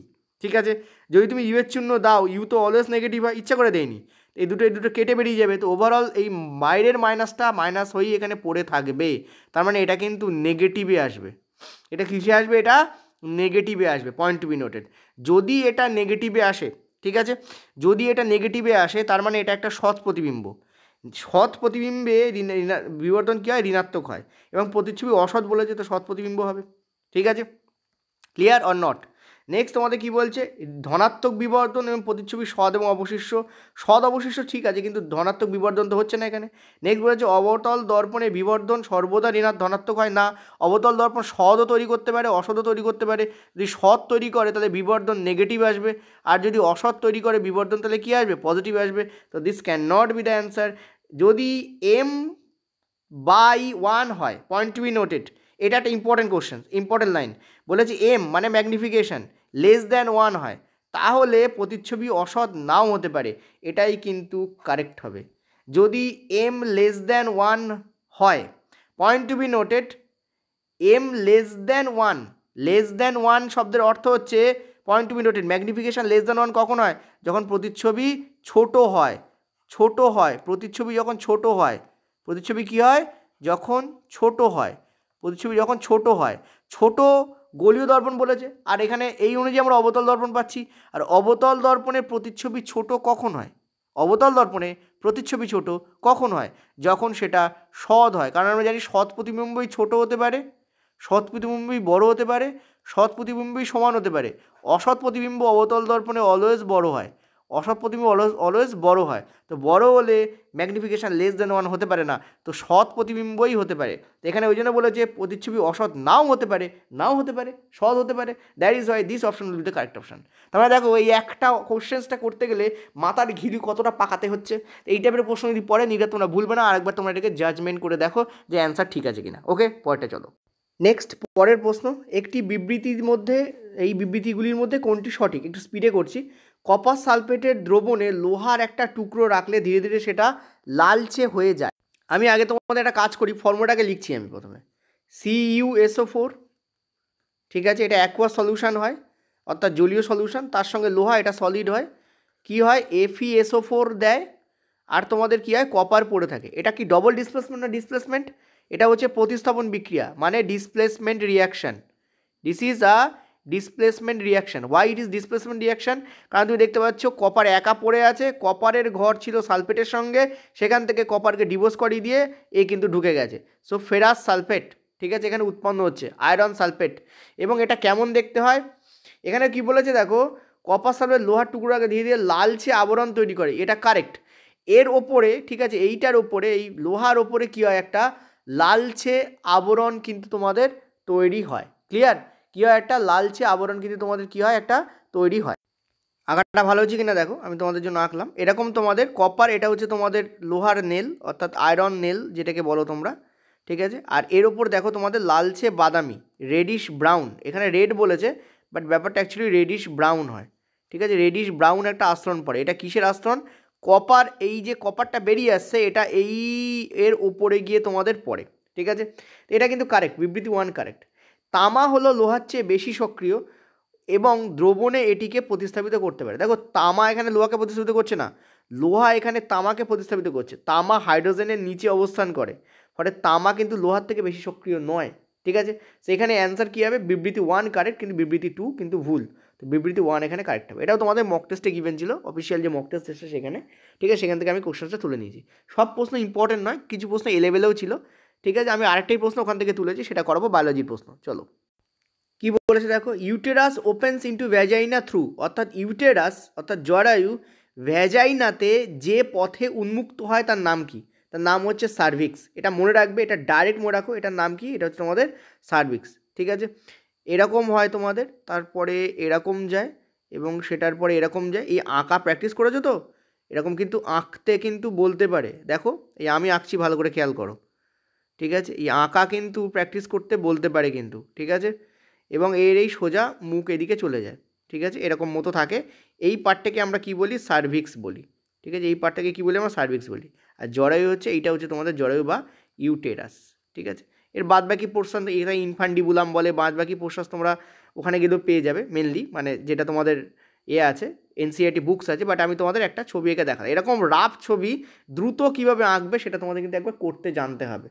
ঠিক আছে? যদি তুমি ইউ এর চিহ্ন দাও, ইউ তো অলওয়েজ নেগেটিভ হয়, ইচ্ছা করে দেয়নি, এই দুটো কেটে বেরিয়ে যাবে। তো ওভারঅল এই বাইরের মাইনাসটা মাইনাস হয়েই এখানে পড়ে থাকবে, তার মানে এটা কিন্তু নেগেটিভে আসবে। এটা কিসে আসবে? এটা নেগেটিভে আসবে, পয়েন্ট টু বি নোটেড। যদি এটা নেগেটিভে আসে, ঠিক আছে, যদি এটা নেগেটিভে আসে, তার মানে এটা একটা সৎ প্রতিবিম্ব। সৎ প্রতিবিম্বে বিবর্তন কী হয়? ঋণাত্মক হয়। এবং প্রতিচ্ছবি অসৎ বলেছে, তো সৎ প্রতিবিম্ব হবে, ঠিক আছে? Clear or not? নেক্সট তোমাদের কী বলছে? ধনাত্মক বিবর্তন এবং প্রতিচ্ছবি সৎ এবং অবশিষ্ট। সৎ অবশিষ্ট ঠিক আছে, কিন্তু ধনাত্মক বিবর্তন তো হচ্ছে না এখানে। নেক্সট বলেছে অবতল দর্পণের বিবর্তন সর্বদা ধনাত্মক হয় না। অবতল দর্পণ সৎও তৈরি করতে পারে, অসৎও তৈরি করতে পারে। যদি সৎ তৈরি করে তাহলে বিবর্তন নেগেটিভ আসবে, আর যদি অসৎ তৈরি করে বিবর্তন তাহলে কী আসবে? পজিটিভ আসবে। তো this can not be the answer. যদি m/1 হয়, পয়েন্ট টু বি নোটেড, এটা একটা ইম্পর্টেন্ট কোশ্চেন, ইম্পর্টেন্ট লাইন। বলেছে এম মানে ম্যাগনিফিকেশান লেস দ্যান 1 হয়, তাহলে প্রতিচ্ছবি অসৎ নাও হতে পারে, এটাই কিন্তু কারেক্ট হবে। যদি m লেস দ্যান 1 হয়, point to be noted, m less than 1, less than 1 শব্দের অর্থ হচ্ছে, point to be noted, magnification less than 1 কখন হয়? যখন প্রতিচ্ছবি ছোট হয়। ছোট হয় প্রতিচ্ছবি, যখন ছোট হয়। প্রতিচ্ছবি কী হয়? যখন ছোট হয়। প্রতিচ্ছবি যখন ছোট হয়। ছোট গোলীয় দর্পণ বলেছে, আর এখানে এই অনুযায়ী আমরা অবতল দর্পণ পাচ্ছি। আর অবতল দর্পণের প্রতিচ্ছবি ছোট কখন হয়? অবতল দর্পণে প্রতিচ্ছবি ছোট কখন হয়? যখন সেটা সৎ হয়। কারণ আমরা জানি সৎ প্রতিবিম্বই ছোট হতে পারে, সৎ প্রতিবিম্বই বড় হতে পারে, সৎ প্রতিবিম্বই সমান হতে পারে। অসৎ প্রতিবিম্ব অবতল দর্পণে অলওয়েজ বড় হয়, অসৎ প্রতিবিম্ব অলওয়েজ বড় হয়। তো বড় হলে ম্যাগনিফিকেশান লেস দ্যান 1 হতে পারে না, তো সৎ প্রতিবিম্বই হতে পারে। তো এখানে ওই জন্য বলেছে প্রতিচ্ছবি অসৎ নাও হতে পারে, নাও হতে পারে, সৎ হতে পারে। That is why this option will be the correct option. তাহলে দেখো, এই একটা কোশ্চেন্সটা করতে গেলে মাথার ঘিরি কতটা পাকাতে হচ্ছে। এই টাইপের প্রশ্ন যদি পড়ে নিলে তোমরা ভুলবে না, আরেকবার তোমরা এটাকে জাজমেন্ট করে দেখো যে অ্যান্সার ঠিক আছে কিনা। ওকে, পরেরটা চলো। নেক্সট পরের প্রশ্ন, একটি বিবৃতির মধ্যে, এই বিবৃতিগুলির মধ্যে কোনটি সঠিক? একটু স্পিডে করছি। কপার সালফেটের দ্রবণে লোহার একটা টুকরো রাখলে ধীরে ধীরে সেটা লালচে হয়ে যায়। আমি আগে তোমাদের একটা কাজ করি, ফর্মুলাটাকে লিখছি আমি প্রথমে। CuSO4, ঠিক আছে, এটা অ্যাকোয়া সলিউশন হয়, অর্থাৎ জলীয় সলিউশন, তার সঙ্গে লোহা, এটা সলিড হয়। কি হয়? FeSO4 দেয়, আর তোমাদের কি হয়? কপার পড়ে থাকে। এটা কি ডবল ডিসপ্লেসমেন্ট না ডিসপ্লেসমেন্ট? এটা হচ্ছে প্রতিস্থাপন বিক্রিয়া, মানে displacement reaction. This is a displacement reaction. Why it is displacement reaction? কারণ তুমি দেখতে পাচ্ছ কপার একা পড়ে আছে, কপারের ঘর ছিল সালফেটের সঙ্গে, সেখান থেকে কপারকে ডিভোর্স করিয়ে দিয়ে এ কিন্তু ঢুকে গেছে। সো ফেরাস সালফেট, ঠিক আছে, এখানে উৎপন্ন হচ্ছে আয়রন সালফেট। এবং এটা কেমন দেখতে হয়? এখানে কি বলেছে দেখো, কপার সালফেট লোহার টুকরোকে ধীরে ধীরে লালচে আবরণ তৈরি করে, এটা কারেক্ট। এর ওপরে ঠিক আছে, এইটার ওপরে এই লোহার ওপরে কী হয়, একটা লালচে আবরণ কিন্তু তোমাদের তৈরি হয়। ক্লিয়ার? কী হয়, একটা লালচে আবরণ কিন্তু তোমাদের কী হয়, একটা তৈরি হয়। আঁকাটা ভালো হচ্ছে কিনা দেখো, আমি তোমাদের জন্য আঁকলাম। এরকম তোমাদের কপার, এটা হচ্ছে তোমাদের লোহার নেল অর্থাৎ আয়রন নেল যেটাকে বলো তোমরা, ঠিক আছে। আর এর ওপর দেখো তোমাদের লালচে বাদামি, রেডিশ ব্রাউন, এখানে রেড বলেছে বাট ব্যাপারটা অ্যাকচুয়ালি রেডিশ ব্রাউন হয়, ঠিক আছে। রেডিশ ব্রাউন একটা আস্তরণ পড়ে, এটা কিসের আস্তরণ? কপার, এই যে কপারটা বেরিয়ে আসছে এটা এই এর ওপরে গিয়ে তোমাদের পড়ে, ঠিক আছে। এটা কিন্তু কারেক্ট, বিবৃতি 1 কারেক্ট। তামা হলো লোহার চেয়ে বেশি সক্রিয় এবং দ্রবণে এটিকে প্রতিস্থাপিত করতে পারে। দেখো তামা এখানে লোহাকে প্রতিস্থাপিত করছে না, লোহা এখানে তামাকে প্রতিস্থাপিত করছে। তামা হাইড্রোজেনের নিচে অবস্থান করে, ফলে তামা কিন্তু লোহার থেকে বেশি সক্রিয় নয়, ঠিক আছে। সেখানে অ্যান্সার কী হবে? বিবৃতি 1 কারেক্ট, কিন্তু বিবৃতি 2 কিন্তু ভুল। তো বিবৃতি 1 এখানে কারেক্ট হবে। এটাও তোমাদের মক টেস্টে গিভেন ছিল, অফিসিয়াল যে মক টেস্ট এসেছে সেখানে, ঠিক আছে। সেখান থেকে আমি কোশ্চেনটা তুলে নিয়েছি। সব প্রশ্ন ইম্পর্টেন্ট নয়, কিছু প্রশ্ন এ লেভেলেও ছিল, ঠিক আছে। আমি আরেকটাই প্রশ্ন ওখান থেকে তুলেছি, সেটা করাবো বায়োলজির প্রশ্ন। চলো কি বলেছে দেখো, uterus opens into vagina through, অর্থাৎ ইউটেরাস অর্থাৎ জরায়ু ভ্যাজাইনাতে যে পথে উন্মুক্ত হয় তার নাম কি? তার নাম হচ্ছে সার্ভিক্স। এটা মনে রাখবে, এটা ডাইরেক্ট মনে রাখো, এটার নাম কি? এটা হচ্ছে তোমাদের সার্ভিক্স, ঠিক আছে। এরকম হয় তোমাদের, তারপরে এরকম যায় এবং সেটার পরে এরকম যায়। এই আঁকা প্র্যাকটিস করেছো তো? এরকম কিন্তু আঁকতে কিন্তু বলতে পারে, দেখো এই আমি আঁকছি, ভালো করে খেয়াল করো, ঠিক আছে। এই আঁকা কিন্তু প্র্যাকটিস করতে বলতে পারে কিন্তু, ঠিক আছে। এবং এর এই সোজা মুখ এদিকে চলে যায়, ঠিক আছে, এরকম মতো থাকে। এই পার্টটাকে আমরা কি বলি? সার্ভিক্স বলি, ঠিক আছে। এই পার্টটাকে কী বলি? আমরা সার্ভিক্স বলি। আর জরায়ু হচ্ছে, এইটা হচ্ছে তোমাদের জরায়ু বা ইউটেরাস, ঠিক আছে। এর বাদবাকি পোর্শন এটা ইনফান্ডিবুলাম বলে, বাদবাকি পোর্শন তোমরা ওখানে গেলেও পেয়ে যাবে, মেনলি মানে যেটা তোমাদের আছে এনসিইআরটি বুকস আছে। বাট আমি তোমাদের একটা ছবি এঁকে দেখালাম, এরকম রাফ ছবি দ্রুত কীভাবে আঁকবে সেটা তোমাদের কিন্তু একবার করতে জানতে হবে,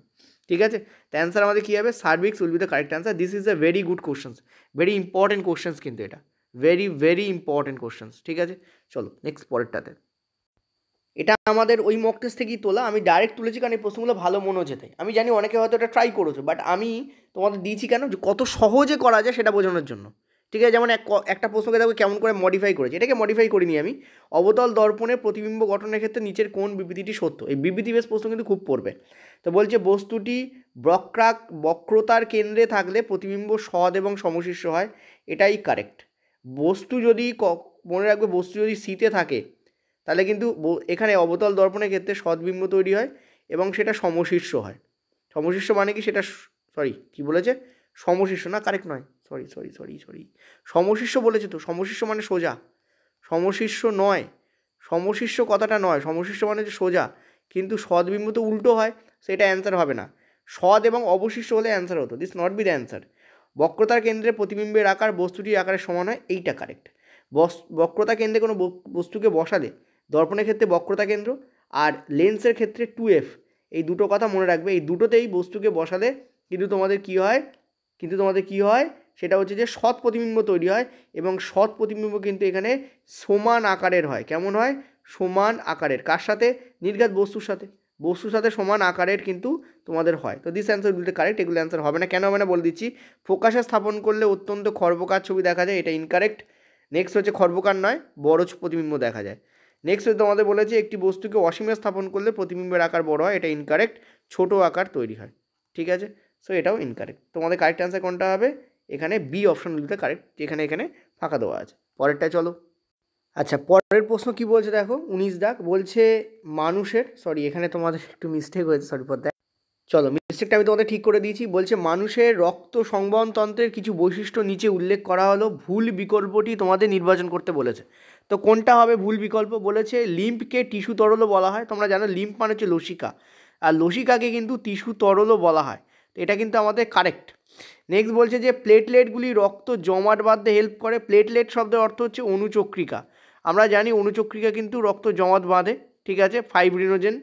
ঠিক আছে। তো অ্যান্সার আমাদের কী হবে? Cervix will be the correct answer. This is a very good questions, very important questions কিন্তু এটা, ভেরি ভেরি ইম্পর্টেন্ট কোশ্চেন্স, ঠিক আছে। চলো নেক্সট পরেরটাতে। এটা আমাদের ওই মক টেস্ট থেকেই তোলা, আমি ডাইরেক্ট তুলেছি কারণ এই প্রশ্নগুলো ভালো মনে হচ্ছে তাই। আমি জানি অনেকে হয়তো এটা ট্রাই করেছো, বাট আমি তোমাদের দিয়েছি কেন? যে কত সহজে করা যায় সেটা বোঝানোর জন্য, ঠিক আছে। যেমন একটা প্রশ্নকে দেখো কেমন করে মডিফাই করেছে, এটাকে মডিফাই করিনি আমি। অবতল দর্পণে প্রতিবিম্ব গঠনের ক্ষেত্রে নিচের কোন বিবৃতিটি সত্য? এই বিবৃতি বেশ প্রশ্ন কিন্তু খুব পড়বে। তো বলছে বস্তুটি বক্রতার কেন্দ্রে থাকলে প্রতিবিম্ব সৎ এবং সমশীর্ষ হয়, এটাই কারেক্ট। বস্তু যদি মনে রাখবে, বস্তু যদি সিতে থাকে তাহলে কিন্তু এখানে অবতল দর্পণের ক্ষেত্রে সদ্বিম্ব তৈরি হয় এবং সেটা সমশীর্ষ হয়। সমশীর্ষ মানে কি? সেটা সরি কী বলেছে? সমশীর্ষ না, কারেক্ট নয়, সরি সরি সরি সরি সমশীর্ষ বলেছে তো। সমশীর্ষ মানে সোজা, সমশীর্ষ নয়, সমশীর্ষ কথাটা নয়, সমশীর্ষ মানে যে সোজা, কিন্তু সদ্বিম্ব তো উল্টো হয়, সেটা অ্যান্সার হবে না। সদ এবং অবশিষ্ট হলে অ্যান্সার হতো, this not be the answer. বক্রতার কেন্দ্রে প্রতিবিম্বের আকার বস্তুটির আকারের সমান হয়, এইটা কারেক্ট। বক্রতা কেন্দ্রে কোনো বস্তুকে বসালে, দর্পণের ক্ষেত্রে বক্রতা কেন্দ্র আর লেন্সের ক্ষেত্রে 2f, এই দুটো কথা মনে রাখবে। এই দুটোতেই বস্তুকে বসালে কিন্তু তোমাদের কী হয় সেটা হচ্ছে যে সৎ প্রতিবিম্ব তৈরি হয়, এবং সৎ প্রতিবিম্ব কিন্তু এখানে সমান আকারের হয়। কেমন হয়? সমান আকারের। কার সাথে? নির্ঘাত বস্তুর সাথে সমান আকারের কিন্তু তোমাদের হয়। তো this answer will be correct. এগুলো অ্যান্সার হবে না, কেন হবে না বলে দিচ্ছি। ফোকাসে স্থাপন করলে অত্যন্ত খর্বকার ছবি দেখা যায়, এটা ইনকারেক্ট। নেক্সট হচ্ছে খর্বকার নয়, বড় প্রতিবিম্ব দেখা যায়। নেক্সট হচ্ছে তোমাদের বলেছে একটি বস্তুকে অসীমে স্থাপন করলে প্রতিবিম্বের আকার বড় হয়, এটা ইনকারেক্ট, ছোট আকার তৈরি হয়, ঠিক আছে। সো এটাও ইনকারেক্ট। তোমাদের কারেক্ট অ্যান্সার কোনটা হবে? এখানে বি অপশন দিতে কারেক্ট, যেখানে এখানে ফাঁকা দেওয়া আছে। পরেরটায় চলো। আচ্ছা, পরের প্রশ্ন কি বলছে দেখো, 19 দাগ বলছে মানুষের, সরি এখানে তোমাদের একটু মিস্টেক হয়েছে, সরি ফর দ্যাট। চলো মিস্টেকটা আমি তোমাদের ঠিক করে দিয়েছি। বলছে মানুষের রক্ত সংবহনতন্ত্রের কিছু বৈশিষ্ট্য নিচে উল্লেখ করা হলো, ভুল বিকল্পটি তোমাদের নির্বাচন করতে বলেছে। তো কোনটা হবে ভুল বিকল্প? বলেছে লিম্ফকে টিস্যু তরলও বলা হয়। তোমরা জানো লিম্ফ মানে হচ্ছে লসিকা, আর লসিকাকে কিন্তু টিস্যু তরলও বলা হয়, তো এটা কিন্তু আমাদের কারেক্ট। নেক্সট বলছে যে প্লেটলেটগুলি রক্ত জমাট বাঁধতে হেল্প করে। প্লেটলেট শব্দের অর্থ হচ্ছে অণুচক্রিকা। আমরা জানি অণুচক্রিকা কিন্তু রক্ত জমাট বাঁধে, ঠিক আছে, ফাইব্রিনোজেন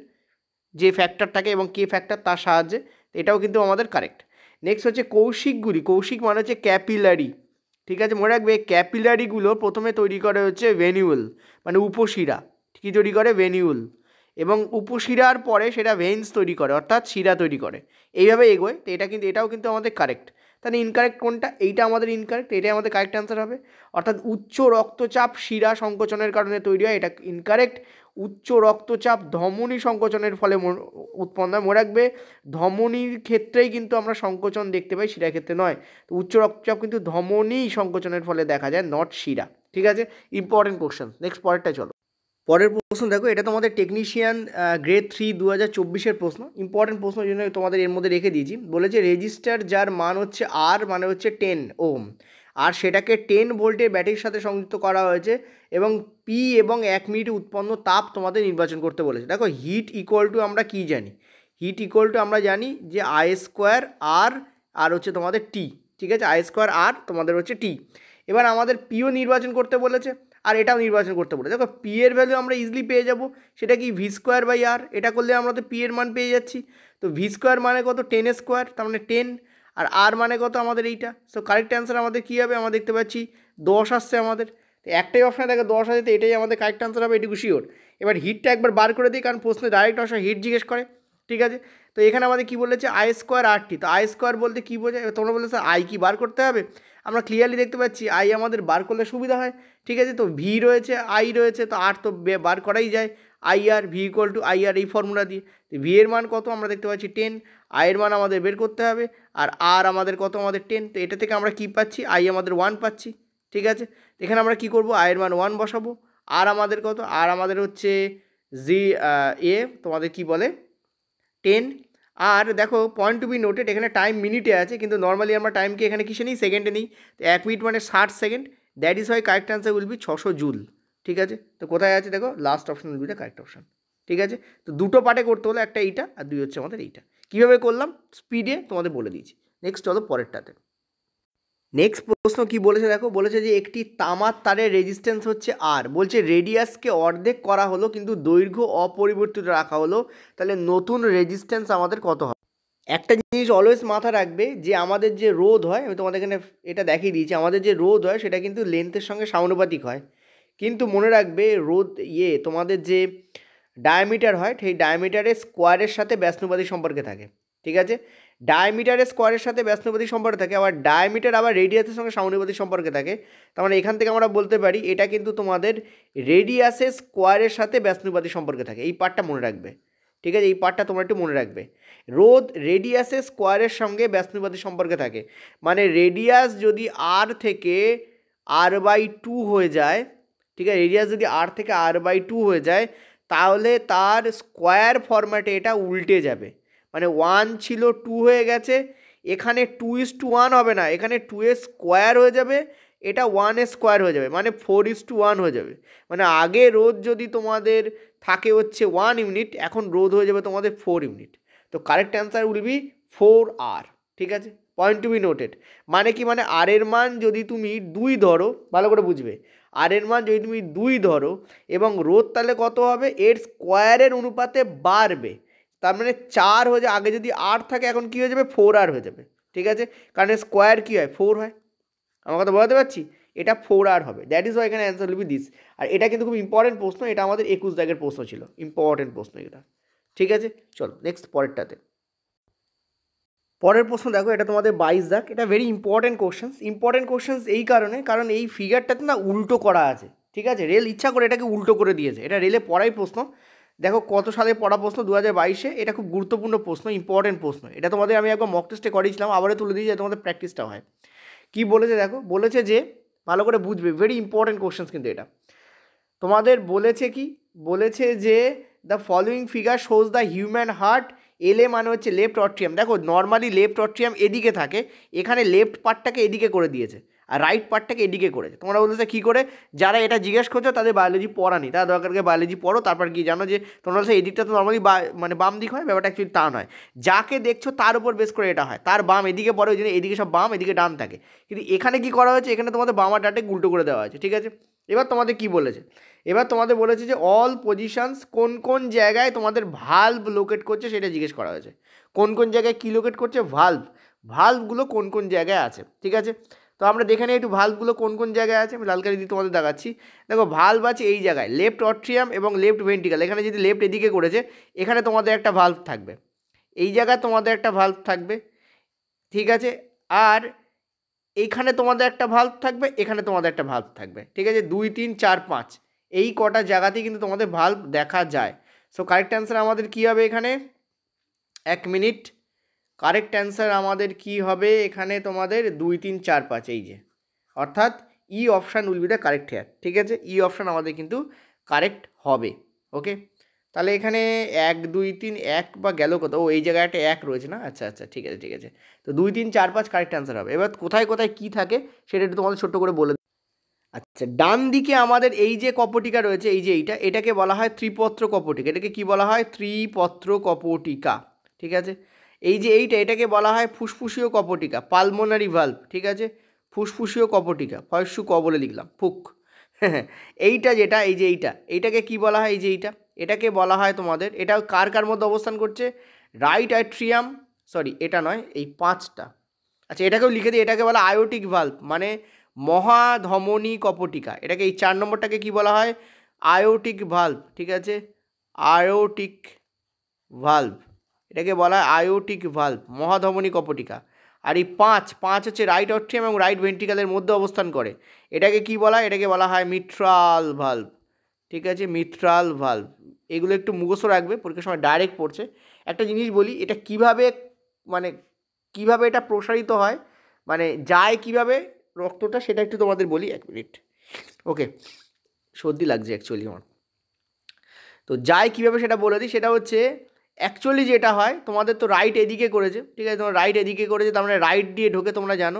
যে ফ্যাক্টর থাকে এবং কে ফ্যাক্টর তার সাহায্যে, এটাও কিন্তু আমাদের কারেক্ট। নেক্সট হচ্ছে কৌশিকগুলি, কৌশিক মানে হচ্ছে ক্যাপিলারি, ঠিক আছে, মনে রাখবে ক্যাপিলারিগুলো প্রথমে তৈরি করে হচ্ছে ভেনিউল, মানে উপশিরা। কী তৈরি করে? ভেনিউল। এবং উপশিরার পরে সেটা ভেন্স তৈরি করে, অর্থাৎ শিরা তৈরি করে, এইভাবে এগোয়। তো এটাও কিন্তু আমাদের কারেক্ট। তাহলে ইনকারেক্ট কোনটা? এইটা আমাদের ইনকারেক্ট, এটাই আমাদের কারেক্ট অ্যান্সার হবে। অর্থাৎ উচ্চ রক্তচাপ শিরা সংকোচনের কারণে তৈরি হয়, এটা ইনকারেক্ট। উচ্চ রক্তচাপ ধমনী সংকোচনের ফলে উৎপন্ন হয়। মনে রাখবে ধমনীর ক্ষেত্রেই কিন্তু আমরা সংকোচন দেখতে পাই, শিরার ক্ষেত্রে নয়। তো উচ্চ রক্তচাপ কিন্তু ধমনী সংকোচনের ফলে দেখা যায়, নট শিরা। ঠিক আছে, ইম্পর্টেন্ট কোশ্চেন। নেক্সট পরেরটা চলো। পরের প্রশ্ন দেখো, এটা তোমাদের টেকনিশিয়ান গ্রেড 3 2024-এর প্রশ্ন। ইম্পর্টেন্ট প্রশ্ন জন্য তোমাদের এর মধ্যে রেখে দিয়েছি। বলেছে রেজিস্টার যার মান হচ্ছে আর মানে হচ্ছে 10 ওহম, আর সেটাকে 10 ভোল্টের ব্যাটারির সাথে সংযুক্ত করা হয়েছে এবং পি এবং 1 মিনিটে উৎপন্ন তাপ তোমাদের নির্বাচন করতে বলেছে। দেখো হিট ইকুয়াল টু আমরা কী জানি? হিট ইকুয়াল টু আমরা জানি যে আই স্কোয়ার আর হচ্ছে তোমাদের টি। ঠিক আছে, আই স্কোয়ার আর তোমাদের হচ্ছে টি। এবার আমাদের পিও নির্বাচন করতে বলেছে আর এটাও নির্বাচন করতে বলে। দেখো পি এর ভ্যালু আমরা ইজিলি পেয়ে যাব, সেটা কি ভি স্কোয়ার বাই আর। এটা করলে আমরা তো পি এর মান পেয়ে যাচ্ছি। তো ভি স্কোয়ার মানে কত? 10 স্কোয়ার, তার মানে 10, আর আর মানে কত আমাদের এইটা। সো কারেক্ট অ্যান্সার আমাদের কী হবে? আমরা দেখতে পাচ্ছি 10 আসছে আমাদের। তো একটাই অপশানে দেখো 10 আছে, তো এটাই আমাদের কারেক্ট অ্যান্সার হবে, এটুকু শিওর। এবার হিটটা একবার বার করে দিই, কারণ প্রশ্নে ডাইরেক্ট অবশ্যই হিট জিজ্ঞেস করে। ঠিক আছে, তো এখানে আমাদের কী বলেছে? আই স্কোয়ার আর টি। তো আই স্কোয়ার বলতে কী বোঝায়? তোমরা বলে স্যার আই কি বার করতে হবে? আমরা ক্লিয়ারলি দেখতে পাচ্ছি আই আমাদের বার করলে সুবিধা হয়। ঠিক আছে, তো ভি রয়েছে, আই রয়েছে, তো আর তো বার করাই যায়। I R V equal to I R, এই ফর্মুলা দিয়ে। তো ভি এর মান কত? আমরা দেখতে পাচ্ছি 10, আই এর মান আমাদের বের করতে হবে, আর আমাদের কত? আমাদের 10। তো এটা থেকে আমরা কী পাচ্ছি? আই আমাদের 1 পাচ্ছি। ঠিক আছে, এখানে আমরা কী করবো? আই এর মান 1 বসাবো। আর আমাদের কত? আর আমাদের হচ্ছে জি তোমাদের কি বলে 10। আর দেখো পয়েন্ট টু বি নোটেড, এখানে টাইম মিনিটে আছে, কিন্তু নর্মালি আমরা টাইমকে এখানে কিসে নিই? সেকেন্ডে নিই। তো 1 মিনিট মানে 60 second. That is Y correct answer will be 600 joule. ঠিক আছে, তো কোথায় আছে দেখো? Last option will be the correct option. ঠিক আছে, তো দুটো পার্টে করতে হলো, একটা এইটা আর দুই হচ্ছে আমাদের এইটা। কীভাবে করলাম স্পিডে তোমাদের বলে দিয়েছি। নেক্সট হলো পরেরটাতে। নেক্সট প্রশ্ন কি বলেছে দেখো, বলেছে যে একটি তামার তারের রেজিস্ট্যান্স হচ্ছে আর, বলছে রেডিয়াসকে অর্ধেক করা হলো কিন্তু দৈর্ঘ্য অপরিবর্তিত রাখা হলো, তাহলে নতুন রেজিস্ট্যান্স আমাদের কত হবে? একটা জিনিস অলওয়েজ মাথা রাখবে যে আমাদের যে রোধ হয়, আমি তোমাদের এখানে এটা দেখিয়ে দিয়েছি, আমাদের যে রোধ হয় সেটা কিন্তু লেন্থের সঙ্গে সমানুপাতিক হয়। কিন্তু মনে রাখবে রোধ তোমাদের যে ডায়ামিটার হয়, সেই ডায়ামিটারের স্কোয়ারের সাথে ব্যাসানুপাতিক সম্পর্কে থাকে। ঠিক আছে, ডায়ামিটারের স্কোয়ারের সাথে ব্যাসানুপাতিক সম্পর্কে থাকে, আবার ডায়ামিটার আবার রেডিয়াসের সঙ্গে সমানুপাতিক সম্পর্কে থাকে। তার মানে এখান থেকে আমরা বলতে পারি এটা কিন্তু তোমাদের রেডিয়াসের স্কোয়ারের সাথে ব্যাসানুপাতিক সম্পর্কে থাকে। এই পার্টটা মনে রাখবে। ঠিক আছে, এই পার্টটা তোমরা একটু মনে রাখবে। রোধ রেডিয়াসের স্কোয়ারের সঙ্গে ব্যাসানুপাতিক সম্পর্কে থাকে, মানে রেডিয়াস যদি আর থেকে r/2 হয়ে যায়, ঠিক আছে, রেডিয়াস যদি আর থেকে r/2 হয়ে যায়, তাহলে তার স্কোয়ার ফরম্যাটে এটা উল্টে যাবে। মানে 1 ছিল 2 হয়ে গেছে, এখানে 2:1 হবে না, এখানে 2 এর স্কোয়ার হয়ে যাবে, এটা 1 এর স্কোয়ার হয়ে যাবে, মানে 4:1 হয়ে যাবে। মানে আগে রোধ যদি তোমাদের থাকে হচ্ছে 1 ইউনিট, এখন রোধ হয়ে যাবে তোমাদের 4 ইউনিট। তো correct answer will B 4R। ঠিক আছে, পয়েন্ট টু বি নোটেড। মানে কি? মানে আর এর মান যদি তুমি 2 ধরো, ভালো করে বুঝবে, আর এর মান যদি তুমি 2 ধরো এবং রোধ তাহলে কত হবে? এর স্কোয়ারের অনুপাতে বাড়বে, তার মানে 4 হয়ে যাবে। আগে যদি আর থাকে এখন কী হয়ে যাবে? 4R হয়ে যাবে। ঠিক আছে, কারণ স্কোয়ার কী হয়? 4 হয়। আমার কথা বোঝাতে পারছি? এটা 4R হবে। দ্যাট ইজ ওয়াই এখানে অ্যান্সার উইল বি দিস। আর এটা কিন্তু খুব ইম্পর্টেন্ট প্রশ্ন, এটা আমাদের 21 দাগের প্রশ্ন ছিল, ইম্পর্টেন্ট প্রশ্ন এটা। ঠিক আছে, চলো নেক্সট পরেরটাতে। পরের প্রশ্ন দেখো, এটা তোমাদের 22 দাগ। এটা ভেরি ইম্পর্টেন্ট কোশ্চেন্স এই কারণে, কারণ এই ফিগারটাতে না উল্টো করা আছে। ঠিক আছে, রেল ইচ্ছা করে এটাকে উল্টো করে দিয়েছে। এটা রেলে পড়াই প্রশ্ন। দেখো কত সালে পড়া প্রশ্ন? 2022-এ। এটা খুব গুরুত্বপূর্ণ প্রশ্ন, ইম্পর্টেন্ট প্রশ্ন। এটা তোমাদের আমি একবার মক টেস্টে করিয়েছিলাম, আবারও তুলে দিই যাতে তোমাদের প্র্যাকটিসটা হয়। কি বলেছে দেখো, বলেছে যে ভালো করে বুঝবে, ভেরি ইম্পর্টেন্ট কোশ্চেন্স কিন্তু এটা। তোমাদের বলেছে কি? বলেছে যে the following figure shows the human heart. LA মানে হচ্ছে লেফট অট্রিয়াম। দেখো নর্মালি লেফট অট্রিয়াম এদিকে থাকে, এখানে লেফট পার্টটাকে এদিকে করে দিয়েছে আর রাইট পার্টটাকে এদিকে করেছে। তোমরা বলতেছে কী করে? যারা এটা জিজ্ঞেস করছো তাদের বায়োলজি পড়ানি, তারা দরকারকে বায়োলজি পড়ো, তারপর কি জানো যে তোমরা বলছো এদিকটা তো নর্মালি মানে বাম দিক হয়, ব্যাপারটা অ্যাকচুয়ালি তা নয়। যাকে দেখছো তার উপর বেস করে এটা হয়, তার বাম এদিকে পড়ে, ওই জন্য এদিকে সব বাম, এদিকে ডান থাকে। কিন্তু এখানে কি করা হয়েছে? এখানে তোমাদের বাম আর ডানটাকে উল্টো করে দেওয়া হয়েছে। ঠিক আছে, এবার তোমাদের কি বলেছে? এবার তোমাদের বলেছে যে অল পজিশনস, কোন কোন জায়গায় তোমাদের ভালভ লোকেট করছে সেটা জিজ্ঞেস করা হয়েছে। কোন কোন জায়গায় কী লোকেট করছে? ভালভগুলো কোন কোন জায়গায় আছে। ঠিক আছে, তো আমরা দেখে নিই একটু ভালভগুলো কোন কোন জায়গায় আছে। আমি লাল কালি দিয়ে তোমাদের দেখাচ্ছি। দেখো ভালভ আছে এই জায়গায়, লেফট অট্রিয়াম এবং লেফট ভেন্ট্রিকল। এখানে যদি লেফট এদিকে করেছে, এখানে তোমাদের একটা ভালভ থাকবে, এই জায়গায় তোমাদের একটা ভালভ থাকবে। ঠিক আছে, আর এইখানে তোমাদের একটা ভাল্ব থাকবে, এখানে তোমাদের একটা ভাল্ব থাকবে, ঠিক আছে? 2 3 4 5 এই কটা জায়গাতেই কিন্তু তোমাদের ভাল্ব দেখা যায়। সো কারেক্ট অ্যান্সার আমাদের কী হবে এখানে, 1 মিনিট, কারেক্ট অ্যান্সার আমাদের কি হবে এখানে তোমাদের 2 3 4 5, এই যে, অর্থাৎ E option will be the correct here, ঠিক আছে? ই অপশান আমাদের কিন্তু কারেক্ট হবে। ওকে, তাহলে এখানে 1 2 3 1 বা গেল কত, ও এই জায়গায় একটা 1 রয়েছে না, আচ্ছা আচ্ছা, ঠিক আছে ঠিক আছে। তো 2 3 4 5 কারেক্ট অ্যান্সার হবে। এবার কোথায় কোথায় কী থাকে সেটা একটু তোমাদের ছোট্ট করে বলে। আচ্ছা, ডান দিকে আমাদের এই যে কপটিকা রয়েছে, এই যে এটাকে বলা হয় ত্রিপত্র কপটিকা। এটাকে কি বলা হয়? ত্রিপত্র কপটিকা, ঠিক আছে? এই যে এটাকে বলা হয় ফুসফুসীয় কপটিকা, পালমোনারি ভাল্ভ, ঠিক আছে? ফুসফুসীয় কপটিকা, ফয়স্যু ক বলে লিখলাম, ফুক। এইটা যেটা, এই যে এইটাকে কি বলা হয়? এই যে এটাকে বলা হয় তোমাদের, এটা কার কার মধ্যে অবস্থান করছে? রাইট অ্যাট্রিয়াম, সরি এটা নয়, এই 5টা। আচ্ছা, এটাকেও লিখে দিই, এটাকে বলা আয়োটিক ভাল্ভ, মানে মহাধমনী কপটিকা। এটাকে এই 4 নম্বরটাকে কি বলা হয়? আয়োটিক ভাল্ভ, ঠিক আছে? আয়োটিক ভাল্ভ, এটাকে বলা হয় আয়োটিক ভাল্ভ, মহাধমনী কপটিকা। আর এই 5 হচ্ছে রাইট অট্রিয়াম এবং রাইট ভেন্ট্রিকালের মধ্যে অবস্থান করে। এটাকে কি বলা হয়? এটাকে বলা হয় মিট্রাল ভাল্ভ, ঠিক আছে? Mitral valve. এগুলো একটু মুখস্থ রাখবে, পরীক্ষার সময় ডাইরেক্ট পড়ছে। একটা জিনিস বলি, এটা কিভাবে, মানে কিভাবে এটা প্রসারিত হয়, মানে যায় কিভাবে রক্তটা, সেটা একটু তোমাদের বলি, 1 মিনিট। ওকে, সর্দি লাগছে অ্যাকচুয়ালি আমার। তো যায় কীভাবে সেটা বলে দিই, সেটা হচ্ছে অ্যাকচুয়ালি যেটা হয়, তোমাদের তো রাইট এদিকে করেছে, ঠিক আছে? তোমার রাইট এদিকে করেছে, তার মানে রাইট দিয়ে ঢোকে, তোমরা জানো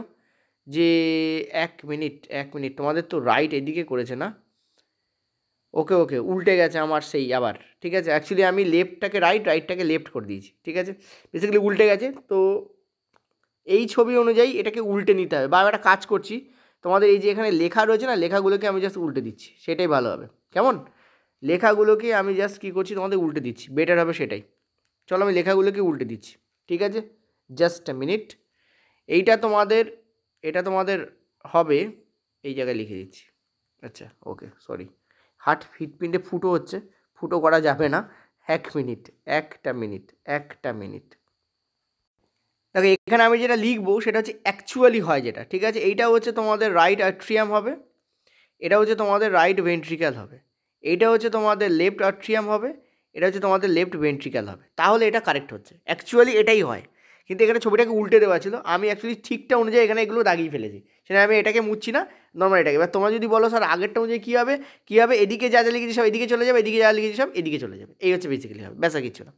যে 1 মিনিট, তোমাদের তো রাইট এদিকে করেছে না? ওকে ওকে, উল্টে গেছে আমার সেই আবার, ঠিক আছে? অ্যাকচুয়ালি আমি লেফটটাকে রাইটটাকে লেফট করে দিয়েছি, ঠিক আছে? বেসিক্যালি উল্টে গেছে। তো এই ছবি অনুযায়ী এটাকে উল্টে নিতে হবে, বা একটা কাজ করছি, তোমাদের এই যে এখানে লেখা রয়েছে না, লেখাগুলোকে আমি জাস্ট উল্টে দিচ্ছি, সেটাই ভালো হবে। কেমন? লেখাগুলোকে আমি জাস্ট কী করছি, তোমাদের উল্টে দিচ্ছি, বেটার হবে সেটাই। চলো আমি লেখাগুলোকে উল্টে দিচ্ছি, ঠিক আছে? Just a minute. এটা তোমাদের হবে, এই জায়গায় লিখে দিচ্ছি। আচ্ছা ওকে, সরি, হৃৎপিণ্ডে ফুটো হচ্ছে, ফুটো করা যাবে না। 1 মিনিট, একটা মিনিট। দেখো এখানে আমি যেটা লিখবো সেটা হচ্ছে অ্যাকচুয়ালি হয় যেটা, ঠিক আছে? এইটা হচ্ছে তোমাদের রাইট অ্যাট্রিয়াম হবে, এটা হচ্ছে তোমাদের রাইট ভেন্ট্রিক্যাল হবে, এইটা হচ্ছে তোমাদের লেফট অ্যাট্রিয়াম হবে, এটা হচ্ছে তোমাদের লেফট ভেন্ট্রিক্যাল হবে। তাহলে এটা কারেক্ট হচ্ছে, অ্যাকচুয়ালি এটাই হয়। কিন্তু এখানে ছবিটাকে উল্টে দেওয়া ছিল, আমি অ্যাকচুয়ালি ঠিকটা অনুযায়ী এখানে এগুলো দাগিয়ে ফেলেছি, সেটা আমি এটাকে মুছছি না, নর্মাল এটাকে। এবার তোমরা যদি বলো স্যার আগেরটা অনুযায়ী কী হবে, এদিকে যা যা লিখেছি সব এদিকে চলে যাবে, এদিকে যা লিখেছি সব এদিকে চলে যাবে, এই হচ্ছে বেসিক্যালি হবে, ব্যাস আর কিছু না।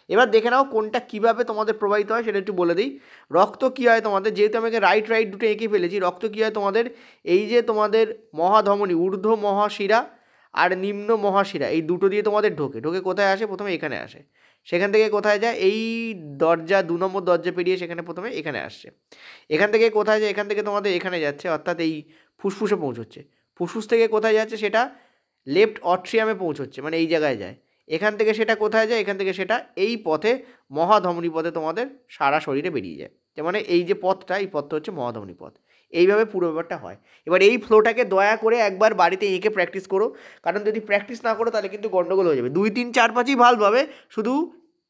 এবার দেখে নাও কোনটা কীভাবে তোমাদের প্রবাহিত হয় সেটা একটু বলে দিই। রক্ত কী হয় তোমাদের, যেহেতু আমি রাইট দুটো এঁকে ফেলেছি, রক্ত কী হয় তোমাদের, এই যে তোমাদের মহাধমনী, ঊর্ধ্ব মহাশিরা আর নিম্ন মহাশিরা, এই দুটো দিয়ে তোমাদের ঢোকে কোথায় আসে? প্রথমে এখানে আসে, সেখান থেকে কোথায় যায়? এই দরজা, 2 নম্বর দরজা পেরিয়ে সেখানে প্রথমে এখানে আসছে, এখান থেকে কোথায় যায়? এখান থেকে তোমাদের এখানে যাচ্ছে, অর্থাৎ এই ফুসফুসে পৌঁছচ্ছে। ফুসফুস থেকে কোথায় যাচ্ছে? সেটা লেফট অট্রিয়ামে পৌঁছচ্ছে, মানে এই জায়গায় যায়। এখান থেকে সেটা কোথায় যায়? এখান থেকে সেটা এই পথে, মহাধমনী পথে তোমাদের সারা শরীরে বেরিয়ে যায়। মানে এই যে পথটা, এই পথটা হচ্ছে মহাধমনী পথ। এইভাবে পুরো ব্যাপারটা হয়। এবার এই ফ্লোটাকে দয়া করে একবার বাড়িতে এঁকে প্র্যাকটিস করো, কারণ যদি প্র্যাকটিস না করো তাহলে কিন্তু গন্ডগোল হয়ে যাবে। 2 3 4 5ই ভালোভাবে, শুধু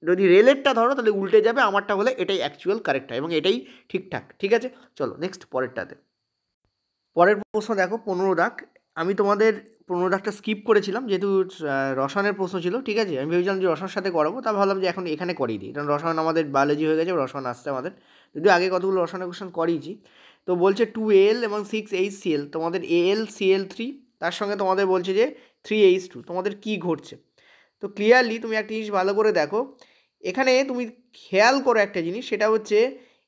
যদি রেলেরটা ধরো তাহলে উল্টে যাবে, আমারটা হলে এটাই অ্যাকচুয়াল কারেক্ট হয় এবং এটাই ঠিকঠাক, ঠিক আছে? চলো নেক্সট, পরেরটাতে। পরের প্রশ্ন দেখো, 15 দাগ। আমি তোমাদের 15 দাগটা স্কিপ করেছিলাম, যেহেতু রসায়নের প্রশ্ন ছিল, ঠিক আছে? আমি ভেবেছিলাম যে রসায়নের সাথে করাবো, তা ভাবলাম যে এখন এখানে করিয়ে দিই, কারণ রসায়ন আমাদের বায়োলজি হয়ে গেছে, রসায়ন আসছে আমাদের, যদিও আগে কতগুলো রসায়নের কোশ্চেন করিয়েছি। তো বলছে 2Al এবং 6HCl, তোমাদের AlCl3, তার সঙ্গে তোমাদের বলছে যে 3H2, তোমাদের কি ঘটছে? তো ক্লিয়ারলি তুমি একটা জিনিস ভালো করে দেখো, এখানে তুমি খেয়াল করো একটা জিনিস, সেটা হচ্ছে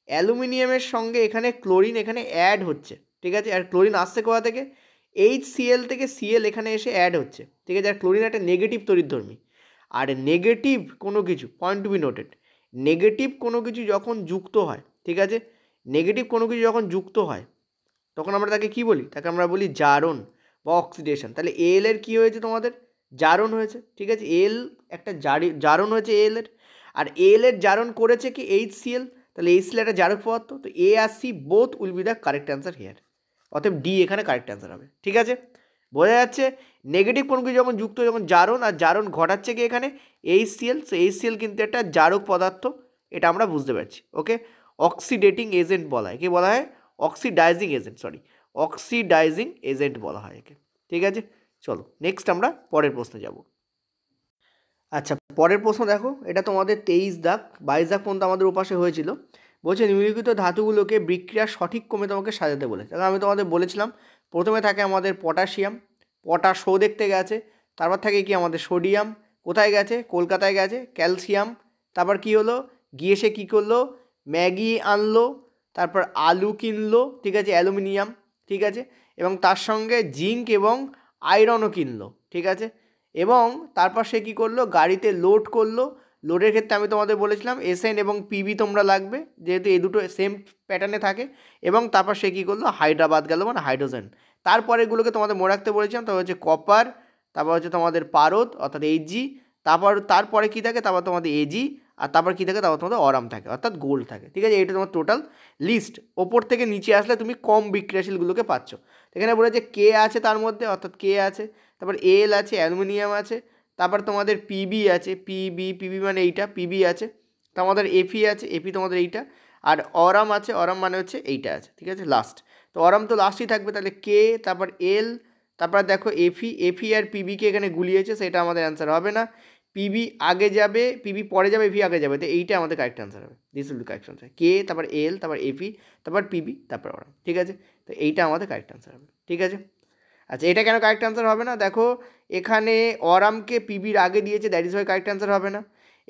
অ্যালুমিনিয়ামের সঙ্গে এখানে ক্লোরিন এখানে অ্যাড হচ্ছে, ঠিক আছে? আর ক্লোরিন আসছে কোথা থেকে? HCl থেকে Cl এখানে এসে অ্যাড হচ্ছে, ঠিক আছে? আর ক্লোরিন একটা নেগেটিভ তড়িৎধর্মী, আর নেগেটিভ কোনো কিছু, point to be noted, negative কোনো কিছু যখন যুক্ত হয়, ঠিক আছে? নেগেটিভ কোনো কিছু যখন যুক্ত হয় তখন আমরা তাকে কি বলি? তাকে আমরা বলি জারণ বা অক্সিডেশন। তাহলে এল এর কী হয়েছে তোমাদের? জারণ হয়েছে, ঠিক আছে? এল একটা জারণ হয়েছে এল এর, আর এল এর জারণ করেছে কি? HCl, তাহলে HCl একটা জারক পদার্থ, তো এ আর C both will be the correct answer here. অতএব ডি এখানে কারেক্ট অ্যান্সার হবে, ঠিক আছে? বোঝা যাচ্ছে? নেগেটিভ কোনো কিছু যখন যুক্ত, যখন জারণ, আর জারণ ঘটাচ্ছে কি এখানে? HCl, সো HCl কিন্তু একটা জারক পদার্থ, এটা আমরা বুঝতে পারছি। ওকে, অক্সিডেটিং এজেন্ট বলা হয়। কি বলা হয়? অক্সিডাইজিং এজেন্ট, অক্সিডাইজিং এজেন্ট বলা হয় একে। ঠিক আছে, চলো নেক্সট আমরা পরের প্রশ্নে যাব। আচ্ছা, পরের প্রশ্ন দেখো, এটা তোমাদের 23 দাগ 22 দাগ পর্যন্ত আমাদের ওপাশে হয়েছিল। বলছে নিম্নলিখিত ধাতুগুলোকে বিক্রিয়ার সঠিক ক্রমে তোমাকে সাজাতে বলেছে। তাহলে আমি তোমাদের বলেছিলাম প্রথমে থাকে আমাদের পটাশিয়াম, পটাশো দেখতে গেছে, তারপর থাকে কি আমাদের সোডিয়াম, কোথায় গেছে? কলকাতায় গেছে। ক্যালসিয়াম, তারপর কি হলো? গিয়ে সে কী করলো? ম্যাগি আনলো, তারপর আলু কিনলো, ঠিক আছে, অ্যালুমিনিয়াম, ঠিক আছে, এবং তার সঙ্গে জিঙ্ক এবং আয়রনও কিনলো, ঠিক আছে, এবং তারপর সে কী করলো? গাড়িতে লোড করলো। লোডের ক্ষেত্রে আমি তোমাদের বলেছিলাম এসএন এবং পিবি তোমরা লাগবে, যেহেতু এই দুটো সেম প্যাটার্নে থাকে। এবং তারপর সে কী করলো? হায়দ্রাবাদ গেল, মানে হাইড্রোজেন। তারপরে এগুলোকে তোমাদের মনে রাখতে বলেছিলাম, তারপর হচ্ছে কপার, তারপর হচ্ছে তোমাদের পারদ অর্থাৎ এইচজি, তারপরে কী থাকে? তারপর তোমাদের এজি, আর তারপর কী থাকে? তারপর তোমাদের অরাম থাকে অর্থাৎ গোল্ড থাকে, ঠিক আছে। এটা তোমার টোটাল লিস্ট। ওপর থেকে নিচে আসলে তুমি কম বিক্রিয়াশীলগুলোকে পাচ্ছ। এখানে বলেছে কে আছে তার মধ্যে, অর্থাৎ কে আছে, তারপর এল আছে, অ্যালুমিনিয়াম আছে, তারপর তোমাদের পিবি আছে, পিবি মানে এইটা পিবি আছে, তোমাদের এফি আছে, এফি তোমাদের এইটা, আর অরাম আছে, অরাম মানে হচ্ছে এইটা আছে, ঠিক আছে, লাস্ট। তো অরাম তো লাস্টই থাকবে, তাহলে কে, তারপর এল, তারপর দেখো এফি আর পিবিকে এখানে গুলিয়েছে, সেটা আমাদের অ্যান্সার হবে না। পিবি আগে যাবে, পিবি পরে যাবে, এফি আগে যাবে, তো এইটা আমাদের কারেক্ট অ্যান্সার হবে। This will be correct answer. K, তারপর এল, তারপর এফি, তারপর পিবি, তারপর অরাম, ঠিক আছে। তো এইটা আমাদের কারেক্ট অ্যান্সার হবে, ঠিক আছে। আচ্ছা, এটা কেন কারেক্ট অ্যান্সার হবে না? দেখো এখানে অরামকে পিবির আগে দিয়েছে, that is Y correct answer হবে না।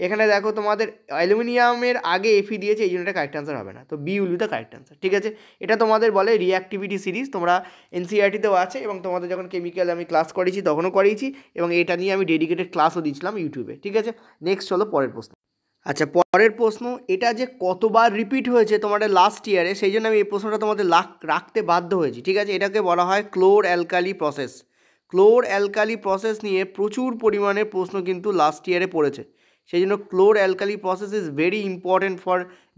এখানে দেখো তোমাদের অ্যালুমিনিয়ামের আগে এফি দিয়েছে, এই জন্য এটা কারেক্ট অ্যান্সার হবে না। তো B will be the correct answer, ঠিক আছে। এটা তোমাদের বলে রিঅ্যাক্টিভিটি সিরিজ, তোমরা এনসিইআরটিতেও আছে, এবং তোমাদের যখন কেমিক্যাল আমি ক্লাস করিয়েছি তখনও করিয়েছি, এবং এটা নিয়ে আমি ডেডিকেটেড ক্লাসও দিয়েছিলাম ইউটিউবে, ঠিক আছে। নেক্সট চলো পরের প্রশ্ন। আচ্ছা, পরের প্রশ্ন, এটা যে কতবার রিপিট হয়েছে তোমাদের লাস্ট ইয়ারে, সেই জন্য আমি এই প্রশ্নটা তোমাদের রাখতে বাধ্য হয়েছি, ঠিক আছে। এটাকে বলা হয় ক্লোর অ্যালকালি প্রসেস। ক্লোর অ্যালকালি প্রসেস নিয়ে প্রচুর পরিমাণে প্রশ্ন কিন্তু লাস্ট ইয়ারে পড়েছে, সেই জন্য chlor alkali process is very important for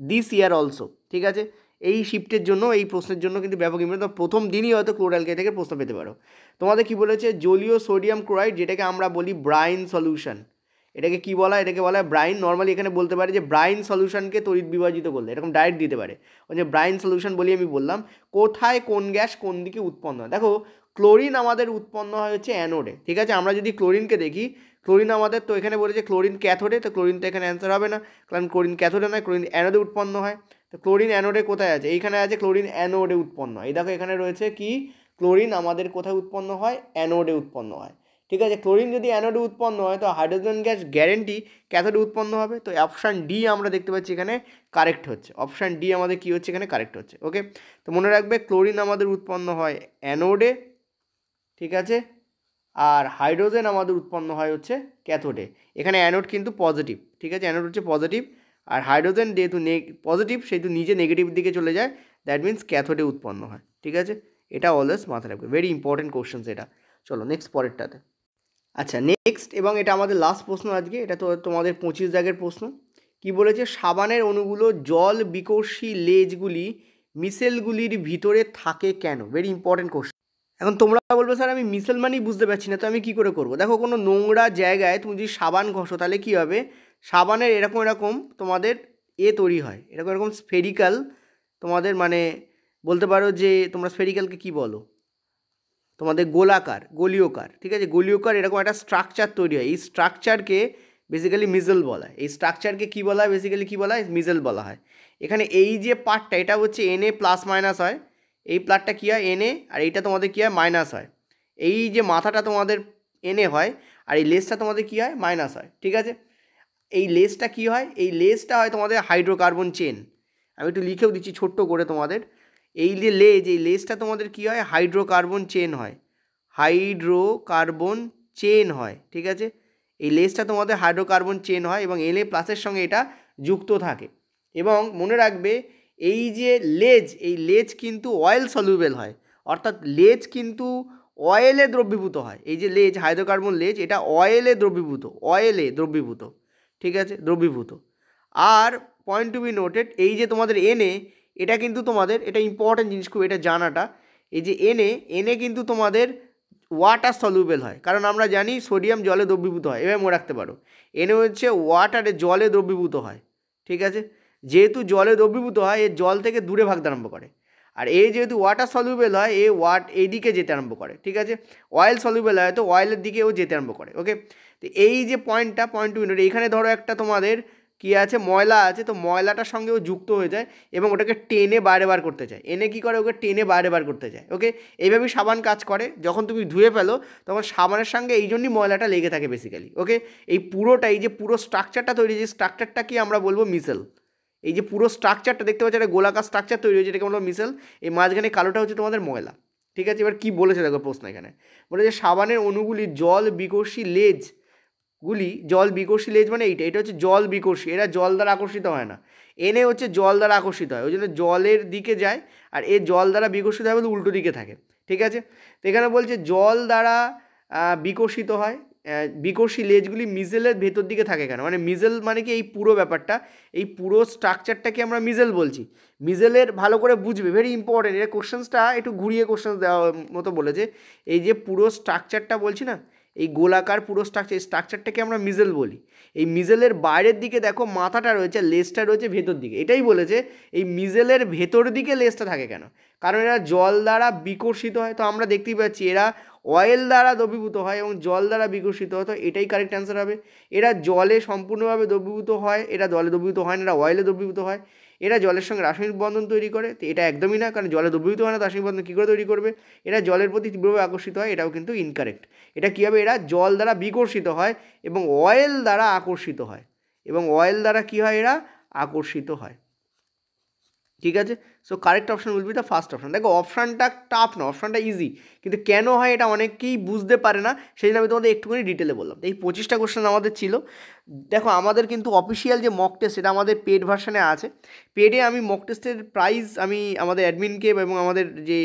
this year also, ঠিক আছে। এই শিফটের জন্য, এই প্রশ্নের জন্য কিন্তু ব্যাপক ইম্পর্টেন্ট। প্রথম দিনই হয়তো ক্লোর অ্যালকালি থেকে প্রশ্ন পেতে পারো। তোমাদের কি বলেছে? জলীয় সোডিয়াম ক্লোরাইড, যেটাকে আমরা বলি ব্রাইন সলিউশন, এটাকে কি বলা হয়? এটাকে বলা হয় ব্রাইন। নর্মালি এখানে বলতে পারে যে ব্রাইন সলিউশনকে তড়িৎ বিভাজিত করলে, এরকম ডাইরেক্ট দিতে পারে। ওই যে ব্রাইন সলিউশন বলি আমি বললাম, কোথায় কোন গ্যাস কোন দিকে উৎপন্ন হয়। দেখো ক্লোরিন আমাদের উৎপন্ন হয় হচ্ছে অ্যানোডে, ঠিক আছে। আমরা যদি ক্লোরিনকে দেখি, ক্লোরিন আমাদের, তো এখানে বলেছে ক্লোরিন ক্যাথোডে, তো ক্লোরিন তো এখানে অ্যান্সার হবে না, কারণ ক্লোরিন ক্যাথোডে নয়, ক্লোরিন অ্যানোডে উৎপন্ন হয়। তো ক্লোরিন অ্যানোডে কোথায় আছে? এইখানে আছে ক্লোরিন অ্যানোডে উৎপন্ন হয়। এই দেখো এখানে রয়েছে কি, ক্লোরিন আমাদের কোথায় উৎপন্ন হয়? অ্যানোডে উৎপন্ন হয়, ঠিক আছে। ক্লোরিন যদি অ্যানোডে উৎপন্ন হয়, তো হাইড্রোজেন গ্যাস গ্যারেন্টি ক্যাথোডে উৎপন্ন হবে। তো অপশান ডি আমরা দেখতে পাচ্ছি এখানে কারেক্ট হচ্ছে। অপশান ডি আমাদের কী হচ্ছে? এখানে কারেক্ট হচ্ছে, ওকে। তো মনে রাখবে ক্লোরিন আমাদের উৎপন্ন হয় অ্যানোডে, ঠিক আছে, আর হাইড্রোজেন আমাদের উৎপন্ন হয় হচ্ছে ক্যাথোডে। এখানে অ্যানোড কিন্তু পজিটিভ, ঠিক আছে, অ্যানোড হচ্ছে পজিটিভ, আর হাইড্রোজেন যেহেতু পজিটিভ সেহেতু নিজে নেগেটিভ দিকে চলে যায়, দ্যাট মিন্স ক্যাথোডে উৎপন্ন হয়, ঠিক আছে। এটা অলওয়েজ মাথায় রাখবে, ভেরি ইম্পর্টেন্ট কোশ্চেন্স এটা। চলো নেক্সট পরেরটাতে। আচ্ছা, নেক্সট, এবং এটা আমাদের লাস্ট প্রশ্ন আজকে, এটা তো তোমাদের 25 দাগের প্রশ্ন। কি বলেছে? সাবানের অণুগুলো জল বিকর্ষী লেজগুলি মিশেলগুলির ভিতরে থাকে কেন? Very important question. এখন তোমরা বলবে স্যার আমি মিশেল মানেই বুঝতে পারছি না, তো আমি কী করে করবো? দেখো কোনো নোংরা জায়গায় তুমি যদি সাবান ঘষো, তাহলে কী হবে? সাবানের এরকম তোমাদের তৈরি হয়, এরকম স্ফেরিক্যাল, তোমাদের মানে বলতে পারো যে তোমরা স্ফেরিক্যালকে কী বলো? তোমাদের গোলাকার, গলীয়কার, ঠিক আছে, গলীয়কার এরকম একটা স্ট্রাকচার তৈরি হয়। এই স্ট্রাকচারকে বেসিক্যালি মিজেল বলা হয়। এই স্ট্রাকচারকে কী বলা হয়? বেসিক্যালি কী বলা হয়? মিজেল বলা হয়। এখানে এই যে পার্টটা, এটা হচ্ছে Na প্লাস মাইনাস হয়, এই প্লাটটা কী হয়? Na, আর এইটা তোমাদের কী হয়? মাইনাস হয়। এই যে মাথাটা তোমাদের Na হয়, আর এই লেজটা তোমাদের কী হয়? মাইনাস হয়, ঠিক আছে। এই লেজটা কী হয়? এই লেজটা হয় তোমাদের হাইড্রোকার্বন চেন। আমি একটু লিখেও দিচ্ছি ছোট্ট করে তোমাদের। এই যে লেজ, এই লেজটা তোমাদের কী হয়? হাইড্রোকার্বন চেন হয়, হাইড্রোকার্বন চেন হয়, ঠিক আছে। এই লেজটা তোমাদের হাইড্রোকার্বন চেন হয়, এবং Na প্লাসের সঙ্গে এটা যুক্ত থাকে। এবং মনে রাখবে এই যে লেজ, এই লেজ কিন্তু অয়েল সলিউবেল হয়, অর্থাৎ লেজ কিন্তু অয়েলে দ্রবীভূত হয়। এই যে লেজ, হাইড্রোকার্বন লেজ, এটা অয়েলে দ্রবীভূত, ঠিক আছে, দ্রবীভূত। আর পয়েন্ট টু বি নোটেড, এই যে তোমাদের Na, এটা কিন্তু তোমাদের, এটা ইম্পর্টেন্ট জিনিস খুব, এটা জানাটা। এই যে Na কিন্তু তোমাদের ওয়াটার সলিউবেল হয়, কারণ আমরা জানি সোডিয়াম জলে দ্রবীভূত হয়। এবার মনে রাখতে পারো Na হচ্ছে ওয়াটারে, জলে দ্রবীভূত হয়, ঠিক আছে। যেহেতু জলে দ্রবীভূত হয়, এ জল থেকে দূরে ভাগতে আরম্ভ করে। আর এ যেহেতু ওয়াটার সলিউবেল হয়, এ এইদিকে যেতে আরম্ভ করে, ঠিক আছে। অয়েল সলিউবেল হয় তো অয়েলের দিকে ও যেতে আরম্ভ করে, ওকে। তো এই যে পয়েন্ট টু মিনিট, এইখানে ধরো একটা তোমাদের কী আছে, ময়লা আছে, তো ময়লাটার সঙ্গে ও যুক্ত হয়ে যায় এবং ওটাকে টেনে বাইরে বার করতে চায়। এনে কী করে, ওকে টেনে বাইরে বার করতে চায়, ওকে। এইভাবেই সাবান কাজ করে। যখন তুমি ধুয়ে ফেলো তখন সাবানের সঙ্গে এই জন্যই ময়লাটা লেগে থাকে বেসিক্যালি, ওকে। এই পুরোটা, এই যে পুরো স্ট্রাকচারটা তৈরি, যে স্ট্রাকচারটা কি আমরা বলবো মিসেল। এই যে পুরো স্ট্রাকচারটা দেখতে পাচ্ছ, একটা গোলাকার স্ট্রাকচার তৈরি হয়েছে, এটাকে আমরা মিসেল। এই মাঝখানে কালোটা হচ্ছে তোমাদের ময়লা, ঠিক আছে। এবার কী বলেছে দেখো প্রশ্ন এখানে, বলেছে সাবানের অণুগুলি জল বিকর্ষী লেজ মানে এটা হচ্ছে জল বিকর্ষী, এরা জল দ্বারা আকর্ষিত হয় না। এনে হচ্ছে জল দ্বারা আকর্ষিত হয়, ওই জন্য জলের দিকে যায়। আর এ জল দ্বারা বিকর্ষিত হয় বলে উল্টো দিকে থাকে, ঠিক আছে। তো এখানে বলছে জল দ্বারা বিকর্ষিত হয়, বিকর্ষী লেজগুলি মিজেলের ভেতর দিকে থাকে কেন, মানে মিজেল মানে কি এই পুরো ব্যাপারটা, এই পুরো স্ট্রাকচারটাকে আমরা মিজেল বলছি। মিজেলের ভালো করে বুঝবে, ভেরি ইম্পর্টেন্ট। এটা কোশ্চেন্সটা একটু ঘুরিয়ে কোশ্চেন্স দেওয়া মতো বলেছে। এই যে পুরো স্ট্রাকচারটা বলছি না, এই গোলাকার পুরো স্ট্রাকচার, এই স্ট্রাকচারটাকে আমরা মিজেল বলি। এই মিজেলের বাইরের দিকে দেখো মাথাটা রয়েছে, লেজটা রয়েছে ভেতর দিকে। এটাই বলেছে এই মিজেলের ভেতর দিকে লেজটা থাকে কেন, কারণ এরা জল দ্বারা বিকর্ষিত হয়। তো আমরা দেখতেই পাচ্ছি এরা অয়েল দ্বারা দ্রবীভূত হয় এবং জল দ্বারা বিকশিত হয়, তো এটাই কারেক্ট অ্যান্সার হবে। এরা জলে সম্পূর্ণভাবে দ্রবীভূত হয়, এরা জলে দ্রবীভূত হয় না, এরা অয়েলে দ্রবীভূত হয়। এরা জলের সঙ্গে রাসায়নিক বন্ধন তৈরি করে, তো এটা একদমই না, কারণ জলে দ্রবীভূত হয় না, রাসায়নিক বন্ধন কী করে তৈরি করবে। এরা জলের প্রতি তীব্রভাবে আকর্ষিত হয়, এটাও কিন্তু ইনকারেক্ট। এটা কী হবে, এরা জল দ্বারা বিকর্ষিত হয় এবং অয়েল দ্বারা আকর্ষিত হয়, এবং অয়েল দ্বারা কী হয়, এরা আকর্ষিত হয়, ঠিক আছে। So correct option will be the first option. দেখো অপশানটা টাফ না, অপশানটা ইজি, কিন্তু কেন হয় এটা অনেকেই বুঝতে পারে না, সেই জন্য আমি তোমাদের একটুখানি ডিটেলে বললাম। এই 25টা কোশ্চেন আমাদের ছিল। দেখো আমাদের কিন্তু অফিসিয়াল যে মক টেস্ট সেটা আমাদের পেড ভার্সানে আছে। পেডে আমি মক টেস্টের প্রাইস আমি আমাদের অ্যাডমিনকে এবং আমাদের যে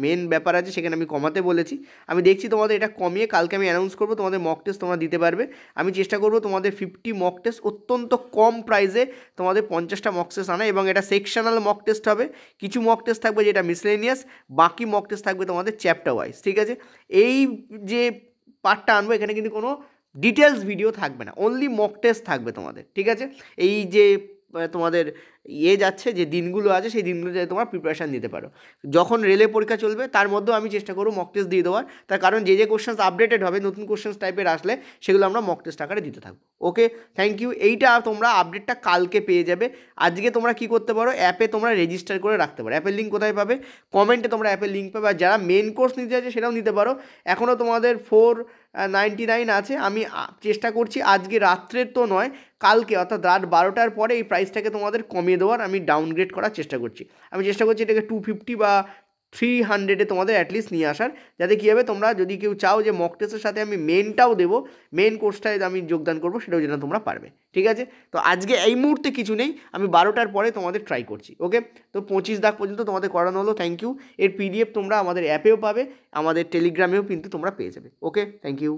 মেন ব্যাপার আছে সেখানে আমি কমাতে বলেছি। আমি দেখছি তোমাদের এটা কমিয়ে কালকে আমি অ্যানাউন্স করবো, তোমাদের মক টেস্ট তোমরা দিতে পারবে। আমি চেষ্টা করবো তোমাদের 50 মক টেস্ট অত্যন্ত কম প্রাইসে তোমাদের 50টা মক টেস্ট আনা, এবং এটা সেকশনাল মক টেস্ট হবে। কিছু মক টেস্ট থাকবে যেটা মিসলেনিয়াস, বাকি মক টেস্ট থাকবে তোমাদের চ্যাপ্টার ওয়াইজ, ঠিক আছে। এই যে পার্টটা আনবো এখানে কিন্তু কোনো ডিটেলস ভিডিও থাকবে না, অনলি মক টেস্ট থাকবে তোমাদের, ঠিক আছে। এই যে তোমাদের যাচ্ছে যে দিনগুলো আছে সেই দিনগুলো যাতে তোমরা প্রিপারেশান নিতে পারো। যখন রেলে পরীক্ষা চলবে তার মধ্যেও আমি চেষ্টা করবো মক টেস্ট দিয়ে দেওয়ার, তার কারণ যে কোশ্চেন্স আপডেটেড হবে, নতুন কোশ্চেন্স টাইপের আসলে সেগুলো আমরা মক টেস্ট আকারে দিতে থাকবো। ওকে, থ্যাংক ইউ। এইটা তোমরা আপডেটটা কালকে পেয়ে যাবে। আজকে তোমরা কি করতে পারো, অ্যাপে তোমরা রেজিস্টার করে রাখতে পারো। অ্যাপের লিঙ্ক কোথায় পাবে, কমেন্টে তোমরা অ্যাপের লিঙ্ক পাবে। আর যারা মেন কোর্স নিতে চাইছে সেটাও নিতে পারো, এখনও তোমাদের 499 আছে। আমি চেষ্টা করছি আজকে রাত্রের তো নয়, কালকে অর্থাৎ রাত 12টার পরে এই প্রাইসটাকে তোমাদের কমিয়ে দেওয়ার আমি ডাউনগ্রেড করার চেষ্টা করছি। আমি চেষ্টা করছি এটাকে 250 বা 300-এ তোমাদের অ্যাটলিস্ট নিয়ে আসার, যাতে কী হবে, তোমরা যদি কেউ চাও যে মক টেস্টের সাথে আমি মেনটাও দেবো, মেন কোর্সটায় আমি যোগদান করবো, সেটাও যেন তোমরা পারবে, ঠিক আছে। তো আজকে এই মুহূর্তে কিছু নেই, আমি 12টার পরে তোমাদের ট্রাই করছি, ওকে। তো 25 দাগ পর্যন্ত তোমাদের করানো হলো, থ্যাংক ইউ। এর PDF তোমরা আমাদের অ্যাপেও পাবে, আমাদের টেলিগ্রামেও কিন্তু তোমরা পেয়ে যাবে, ওকে, থ্যাংক ইউ।